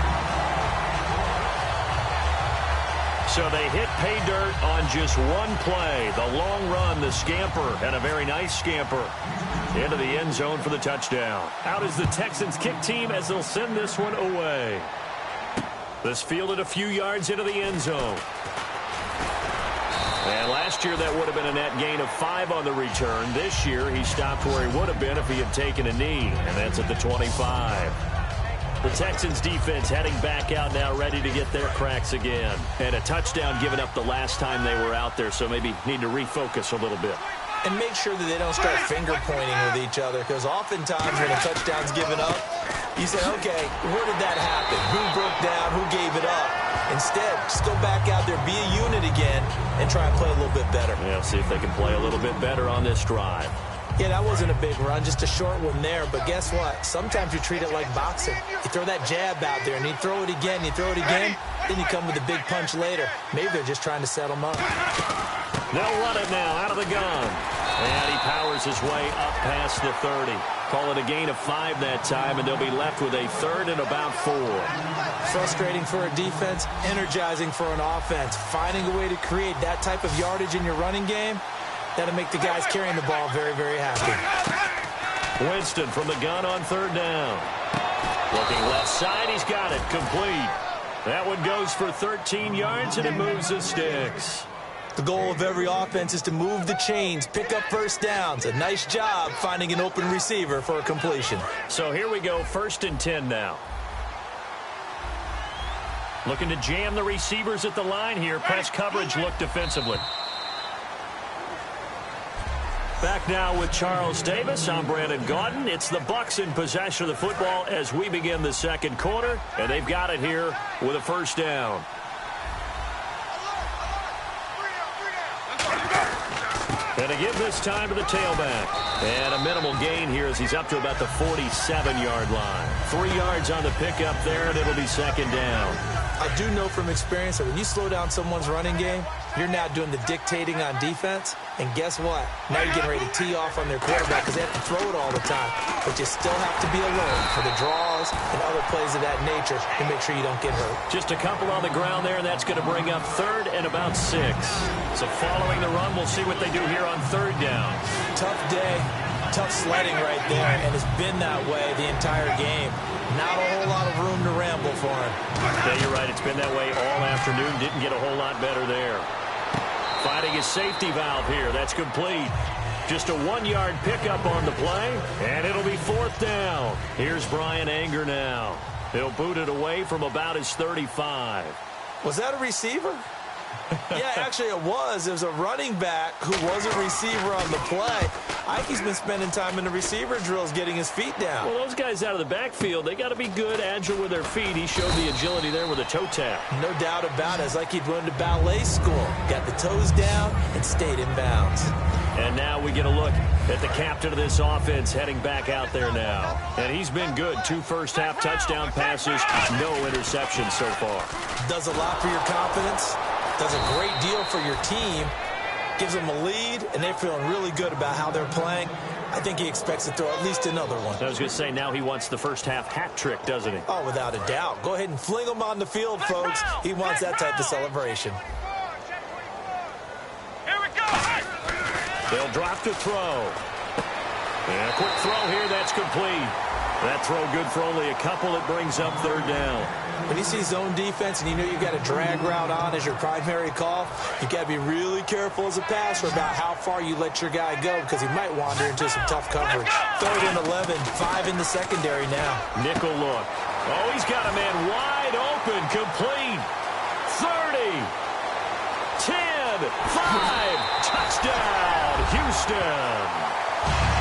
So they hit pay dirt on just one play. The long run, the scamper, and a very nice scamper into the end zone for the touchdown. Out is the Texans kick team as they'll send this one away. This fielded a few yards into the end zone. And last year that would have been a net gain of 5 on the return. This year he stopped where he would have been if he had taken a knee, and that's at the 25. The Texans defense heading back out now, ready to get their cracks again. And a touchdown given up the last time they were out there, so maybe need to refocus a little bit. And make sure that they don't start finger pointing with each other, because oftentimes when a touchdown's given up, you say, okay, where did that happen? Who broke down? Who gave it up? Instead, just go back out there, be a unit again, and try and play a little bit better. Yeah, see if they can play a little bit better on this drive. Yeah, that wasn't a big run, just a short one there. But guess what? Sometimes you treat it like boxing. You throw that jab out there, and you throw it again, you throw it again, then you come with a big punch later. Maybe they're just trying to set them up. They'll run it now out of the gun. And he powers his way up past the 30. Call it a gain of 5 that time, and they'll be left with a 3rd and about 4. Frustrating for a defense, energizing for an offense. Finding a way to create that type of yardage in your running game, that'll make the guys carrying the ball very, very happy. Winston from the gun on 3rd down. Looking left side, he's got it, complete. That one goes for 13 yards, and it moves the sticks. The goal of every offense is to move the chains, pick up first downs. A nice job finding an open receiver for a completion. So here we go, 1st and 10 now. Looking to jam the receivers at the line here. Press coverage look defensively. Back now with Charles Davis. I'm Brandon Gaudin. It's the Bucs in possession of the football as we begin the second quarter. And they've got it here with a 1st down. And to give this time to the tailback. And a minimal gain here as he's up to about the 47-yard line. 3 yards on the pickup there, and it'll be 2nd down. I do know from experience that when you slow down someone's running game, you're now doing the dictating on defense. And guess what? Now you're getting ready to tee off on their quarterback because they have to throw it all the time. But you still have to be alert for the draws and other plays of that nature to make sure you don't get hurt. Just a couple on the ground there, and that's going to bring up 3rd and about 6. So following the run, we'll see what they do here on 3rd down. Tough day, tough sledding right there, and it's been that way the entire game. Not a whole lot of room to ramble for him. Yeah, you're right. It's been that way all afternoon. Didn't get a whole lot better there. Finding his safety valve here. That's complete. Just a 1-yard pickup on the play, and it'll be 4th down. Here's Brian Anger now. He'll boot it away from about his 35. Was that a receiver? Yeah, actually it was. It was a running back who was a receiver on the play. Ikey's been spending time in the receiver drills getting his feet down. Well, those guys out of the backfield, they got to be good, agile with their feet. He showed the agility there with a toe tap. No doubt about it. It's like he'd run to ballet school. Got the toes down and stayed in bounds. And now we get a look at the captain of this offense heading back out there now. And he's been good. 2 first-half touchdown passes, no interceptions so far. Does a lot for your confidence. Does a great deal for your team. Gives them a lead, and they're feeling really good about how they're playing. I think he expects to throw at least another one. I was going to say, now he wants the first-half hat trick, doesn't he? Oh, without a doubt. Go ahead and fling him on the field, folks. He wants that type of celebration. Here we go. They'll drop to throw. And a quick throw here, that's complete. That throw good for only a couple. It brings up 3rd down. When you see zone defense and you know you've got a drag route on as your primary call, you got to be really careful as a passer about how far you let your guy go because he might wander into some tough coverage. 3rd and 11, 5 in the secondary now. Nickel look. Oh, he's got a man wide open, complete. 30, 10, 5, touchdown, Houston.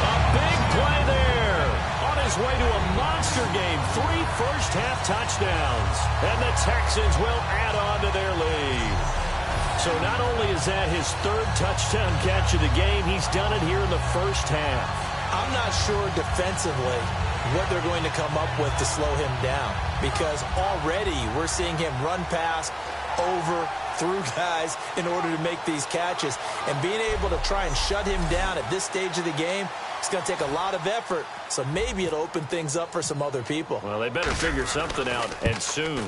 A big play there. On his way to a monster game, 3 first-half touchdowns. And the Texans will add on to their lead. So not only is that his third touchdown catch of the game, he's done it here in the first half. I'm not sure defensively what they're going to come up with to slow him down, because already we're seeing him run past, over, through guys in order to make these catches. And being able to try and shut him down at this stage of the game, it's going to take a lot of effort. So maybe it'll open things up for some other people. Well, they better figure something out, and soon.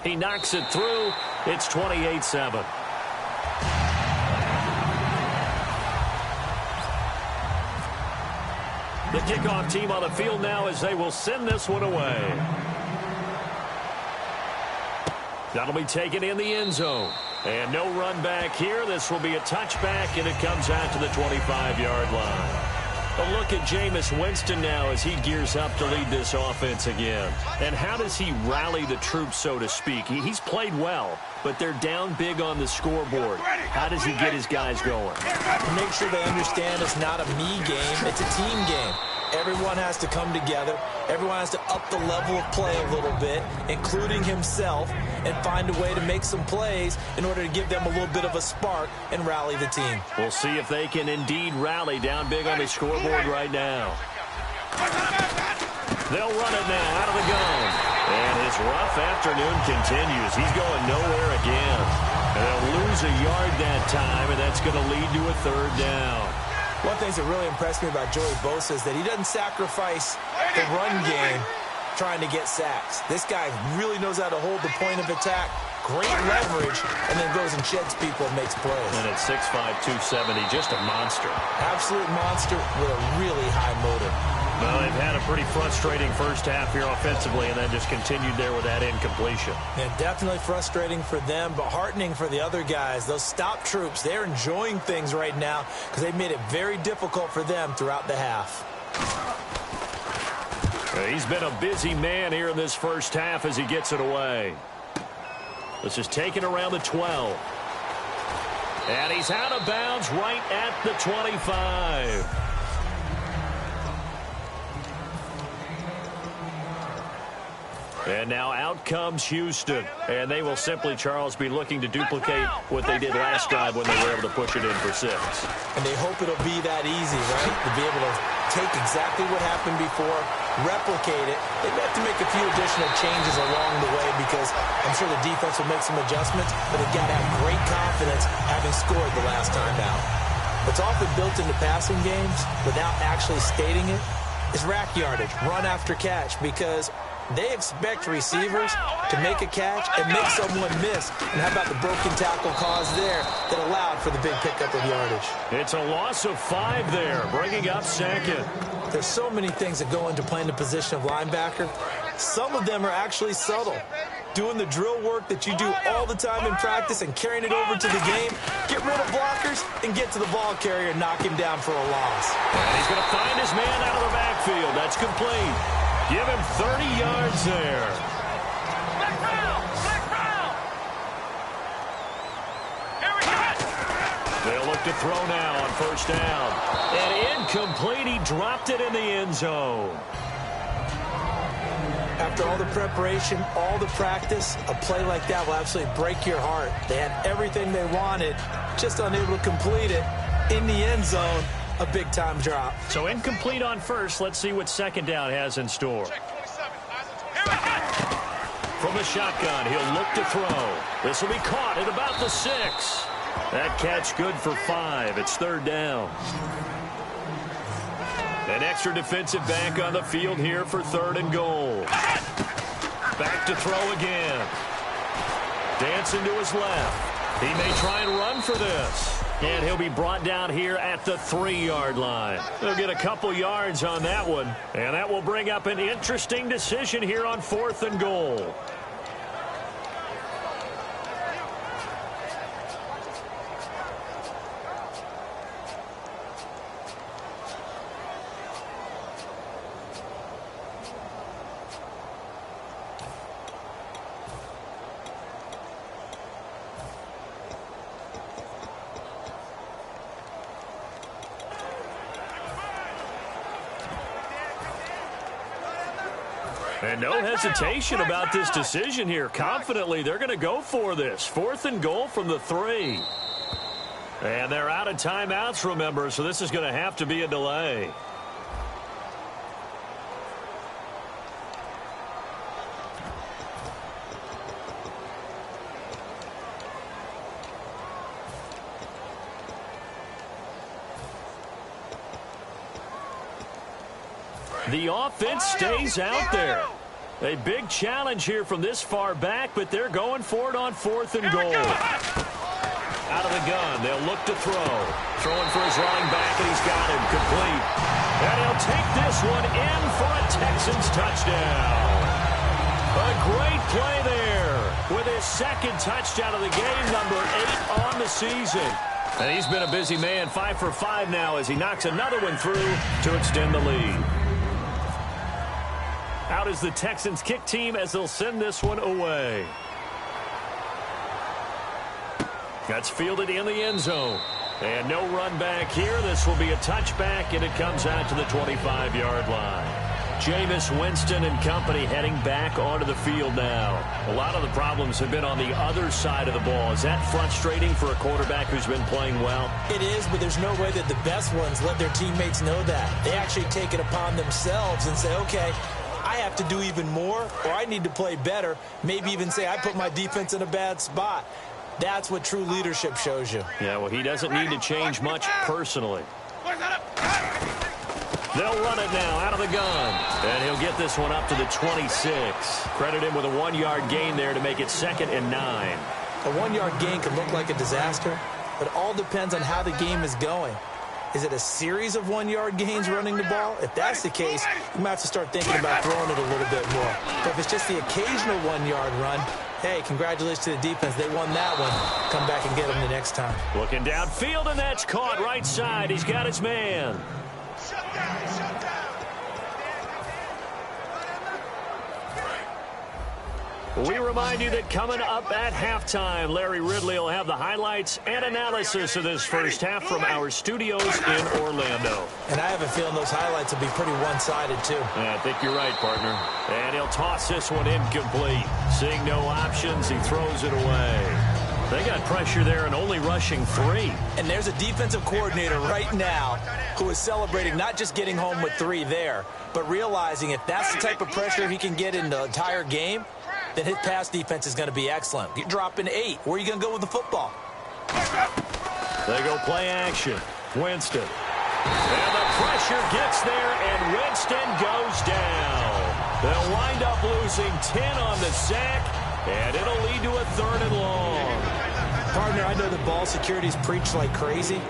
He knocks it through. It's 28-7. The kickoff team on the field now as they will send this one away. That'll be taken in the end zone. And no run back here. This will be a touchback, and it comes out to the 25-yard line. A look at Jameis Winston now as he gears up to lead this offense again. And how does he rally the troops, so to speak? He's played well, but they're down big on the scoreboard. How does he get his guys going? Make sure they understand it's not a me game, it's a team game. Everyone has to come together. Everyone has to up the level of play a little bit, including himself, and find a way to make some plays in order to give them a little bit of a spark and rally the team. We'll see if they can indeed rally down big on the scoreboard right now. They'll run it now out of the gun. And his rough afternoon continues. He's going nowhere again. And they'll lose a yard that time, and that's going to lead to a third down. One thing that really impressed me about Joey Bosa is that he doesn't sacrifice the run game trying to get sacks. This guy really knows how to hold the point of attack, great leverage, and then goes and sheds people and makes plays. And at 6'5", 270, just a monster. Absolute monster with a really high motor. Well, they've had a pretty frustrating first half here offensively, and then just continued there with that incompletion. Yeah, definitely frustrating for them, but heartening for the other guys. Those stop troops, they're enjoying things right now because they've made it very difficult for them throughout the half. He's been a busy man here in this first half as he gets it away. This is taken around the 12. And he's out of bounds right at the 25. And now out comes Houston. And they will simply, Charles, be looking to duplicate what they did last drive when they were able to push it in for 6. And they hope it'll be that easy, right? To be able to take exactly what happened before, replicate it. They've got to make a few additional changes along the way because I'm sure the defense will make some adjustments, but again, have great confidence having scored the last time out. What's often built into passing games without actually stating it is rack yardage, run after catch, because they expect receivers to make a catch and make someone miss. And how about the broken tackle cause there that allowed for the big pickup of yardage? It's a loss of 5 there, bringing up second. There's so many things that go into playing the position of linebacker. Some of them are actually subtle. Doing the drill work that you do all the time in practice and carrying it over to the game. Get rid of blockers and get to the ball carrier and knock him down for a loss. And he's going to find his man out of the backfield. That's complete. Give him 30 yards there. Black Brown! Black Brown! Here we go! They'll look to throw now on first down. And incomplete. He dropped it in the end zone. After all the preparation, all the practice, a play like that will absolutely break your heart. They had everything they wanted, just unable to complete it in the end zone. A big-time drop. So incomplete on first. Let's see what second down has in store. From the shotgun, he'll look to throw. This will be caught at about the 6. That catch good for 5. It's third down. An extra defensive back on the field here for 3rd and goal. Back to throw again. Dancing to his left. He may try and run for this. And he'll be brought down here at the 3-yard line. They'll get a couple yards on that one. And that will bring up an interesting decision here on 4th and goal. And no hesitation about this decision here. Confidently, they're going to go for this. 4th and goal from the 3. And they're out of timeouts, remember, so this is going to have to be a delay. The offense stays out there. A big challenge here from this far back, but they're going for it on 4th and goal. Out of the gun, they'll look to throw. Throwing for his running back, and he's got him complete. And he'll take this one in for a Texans touchdown. A great play there with his 2nd touchdown of the game, number 8 on the season. And he's been a busy man, 5 for 5 now as he knocks another one through to extend the lead. Out is the Texans kick team as they'll send this one away. That's fielded in the end zone. And no run back here. This will be a touchback, and it comes out to the 25-yard line. Jameis Winston and company heading back onto the field now. A lot of the problems have been on the other side of the ball. Is that frustrating for a quarterback who's been playing well? It is, but there's no way that the best ones let their teammates know that. They actually take it upon themselves and say, okay, I have to do even more, or I need to play better. Maybe even say I put my defense in a bad spot. That's what true leadership shows you. Yeah, well, he doesn't need to change much personally. They'll run it now out of the gun. And he'll get this one up to the 26. Credit him with a 1-yard gain there to make it 2nd and 9. A 1-yard gain can look like a disaster, but it all depends on how the game is going. Is it a series of 1-yard gains running the ball? If that's the case, you might have to start thinking about throwing it a little bit more. But if it's just the occasional 1-yard run, hey, congratulations to the defense. They won that one. Come back and get them the next time. Looking downfield, and that's caught right side. He's got his man. We remind you that coming up at halftime, Larry Ridley will have the highlights and analysis of this first half from our studios in Orlando. And I have a feeling those highlights will be pretty one-sided, too. Yeah, I think you're right, partner. And he'll toss this one incomplete. Seeing no options, he throws it away. They got pressure there and only rushing 3. And there's a defensive coordinator right now who is celebrating not just getting home with 3 there, but realizing if that's the type of pressure he can get in the entire game, then his pass defense is going to be excellent. You're dropping 8. Where are you going to go with the football? They go play action. Winston. And the pressure gets there, and Winston goes down. They'll wind up losing 10 on the sack, and it'll lead to a 3rd and long. Partner, I know the ball security's preached like crazy,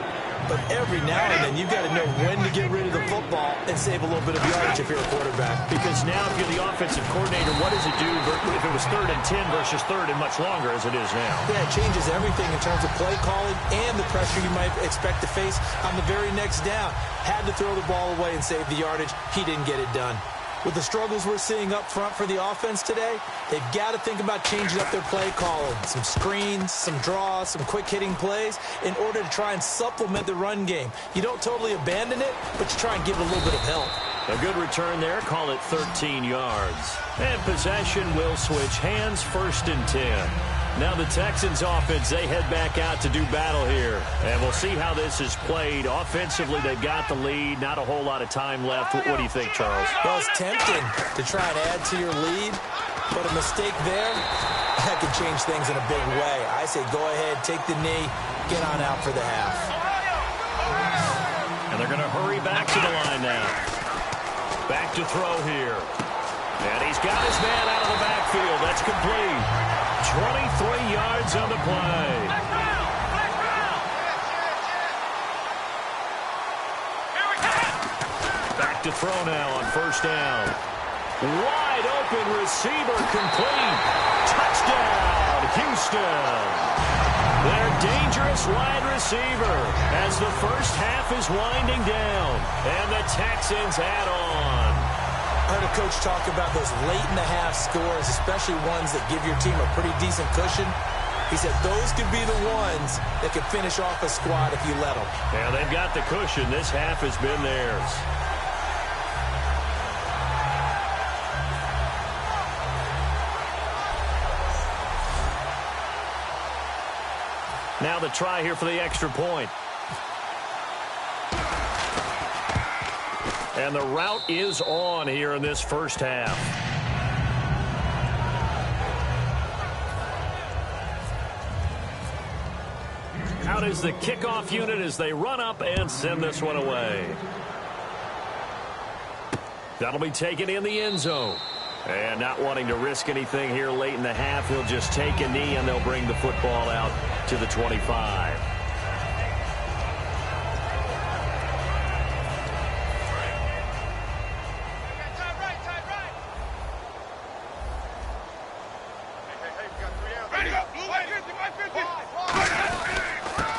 but every now and then you've got to know when to get rid of the football and save a little bit of yardage if you're a quarterback. Because now if you're the offensive coordinator, what does it do if it was 3rd and 10 versus 3rd and much longer as it is now? Yeah, it changes everything in terms of play calling and the pressure you might expect to face on the very next down. Had to throw the ball away and save the yardage. He didn't get it done. With the struggles we're seeing up front for the offense today, they've got to think about changing up their play calling. Some screens, some draws, some quick-hitting plays in order to try and supplement the run game. You don't totally abandon it, but you try and give it a little bit of help. A good return there. Call it 13 yards. And possession will switch hands, 1st and 10. Now the Texans offense, they head back out to do battle here. And we'll see how this is played. Offensively, they've got the lead. Not a whole lot of time left. What do you think, Charles? Well, it's tempting to try and add to your lead, but a mistake there, that could change things in a big way. I say go ahead, take the knee, get on out for the half. And they're going to hurry back to the line now. Back to throw here. And he's got his man out of the backfield. That's complete. 23 yards on the play. Back to throw now on 1st down. Wide open receiver complete. Touchdown, Houston. Their dangerous wide receiver as the first half is winding down. And the Texans add on. I heard a coach talk about those late-in-the-half scores, especially ones that give your team a pretty decent cushion. He said those could be the ones that could finish off a squad if you let them. Yeah, they've got the cushion. This half has been theirs. Now the try here for the extra point. And the route is on here in this first half. Out is the kickoff unit as they run up and send this one away. That'll be taken in the end zone. And not wanting to risk anything here late in the half, he'll just take a knee and they'll bring the football out to the 25.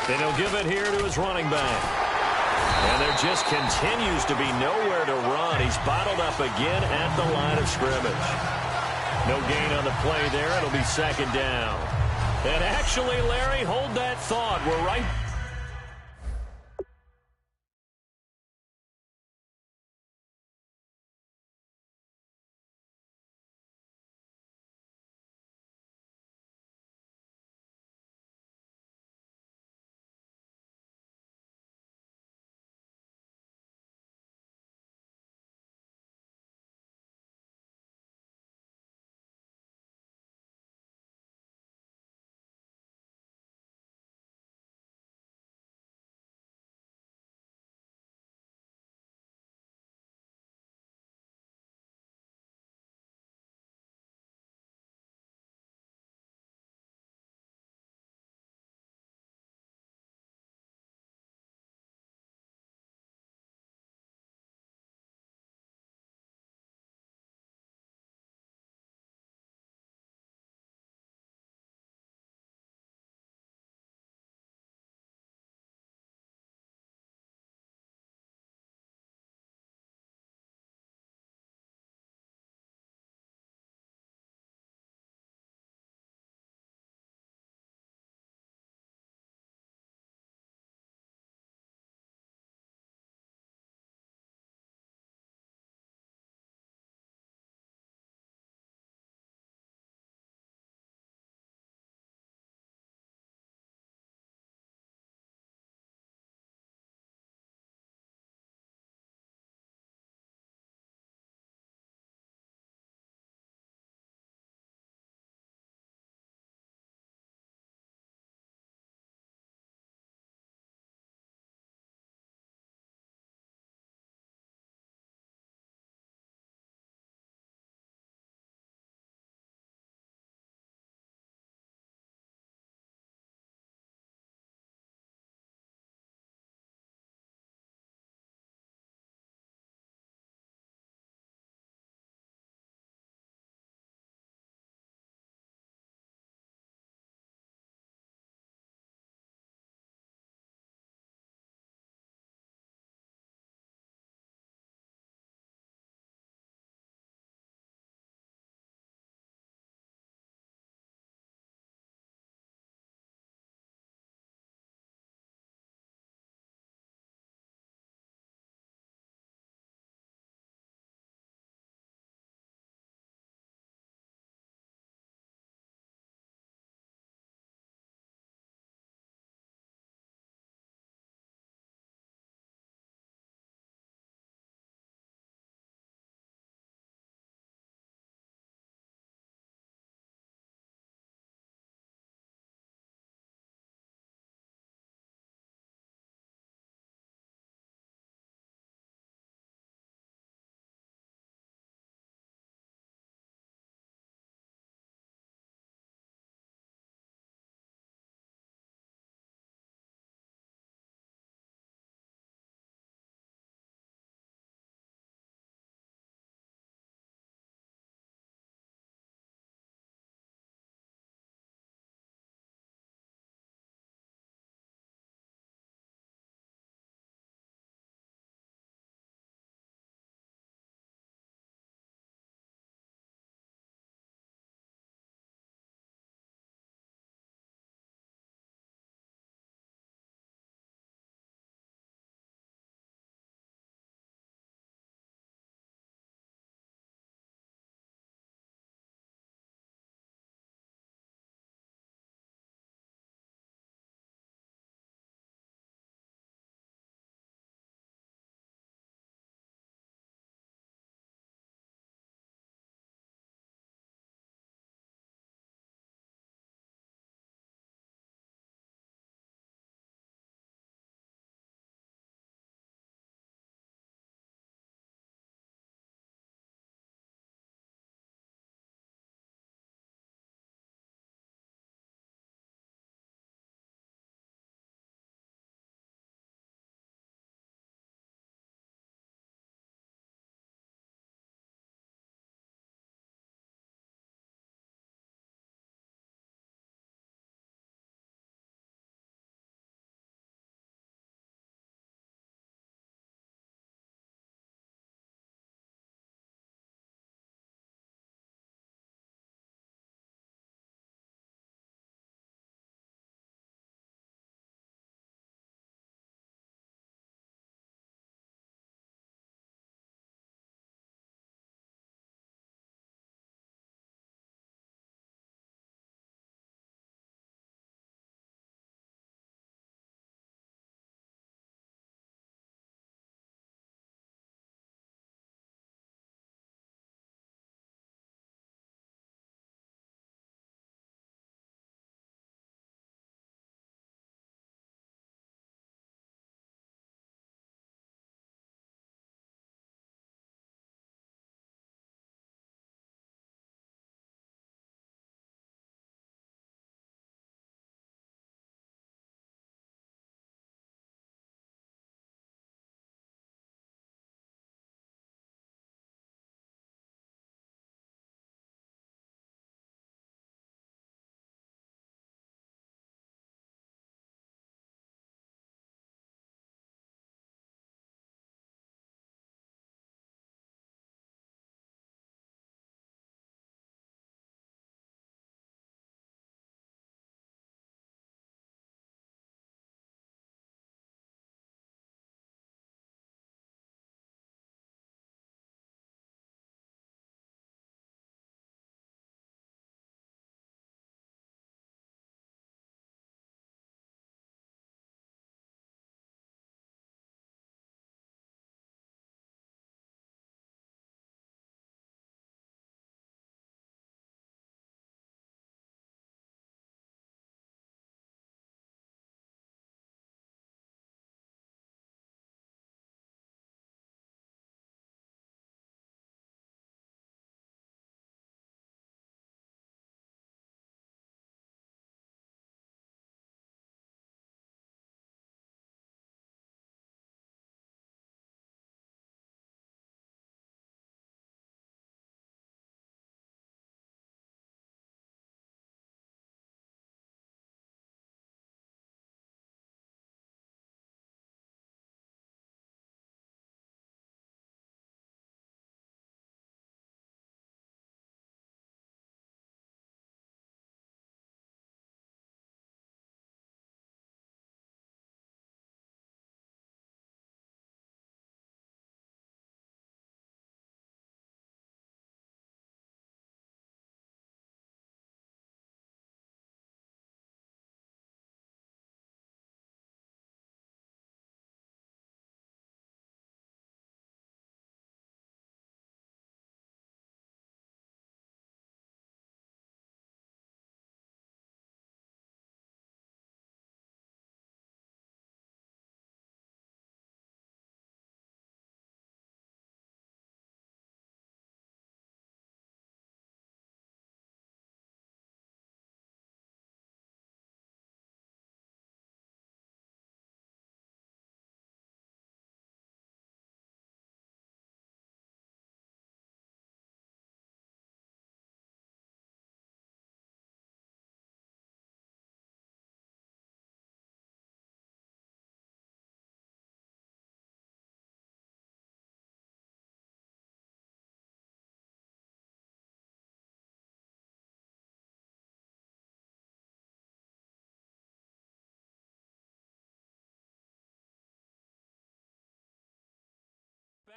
And he'll give it here to his running back. And there just continues to be nowhere to run. He's bottled up again at the line of scrimmage. No gain on the play there. It'll be second down. And actually, Larry, hold that thought. We're right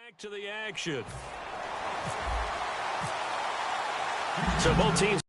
Back to the action. So both teams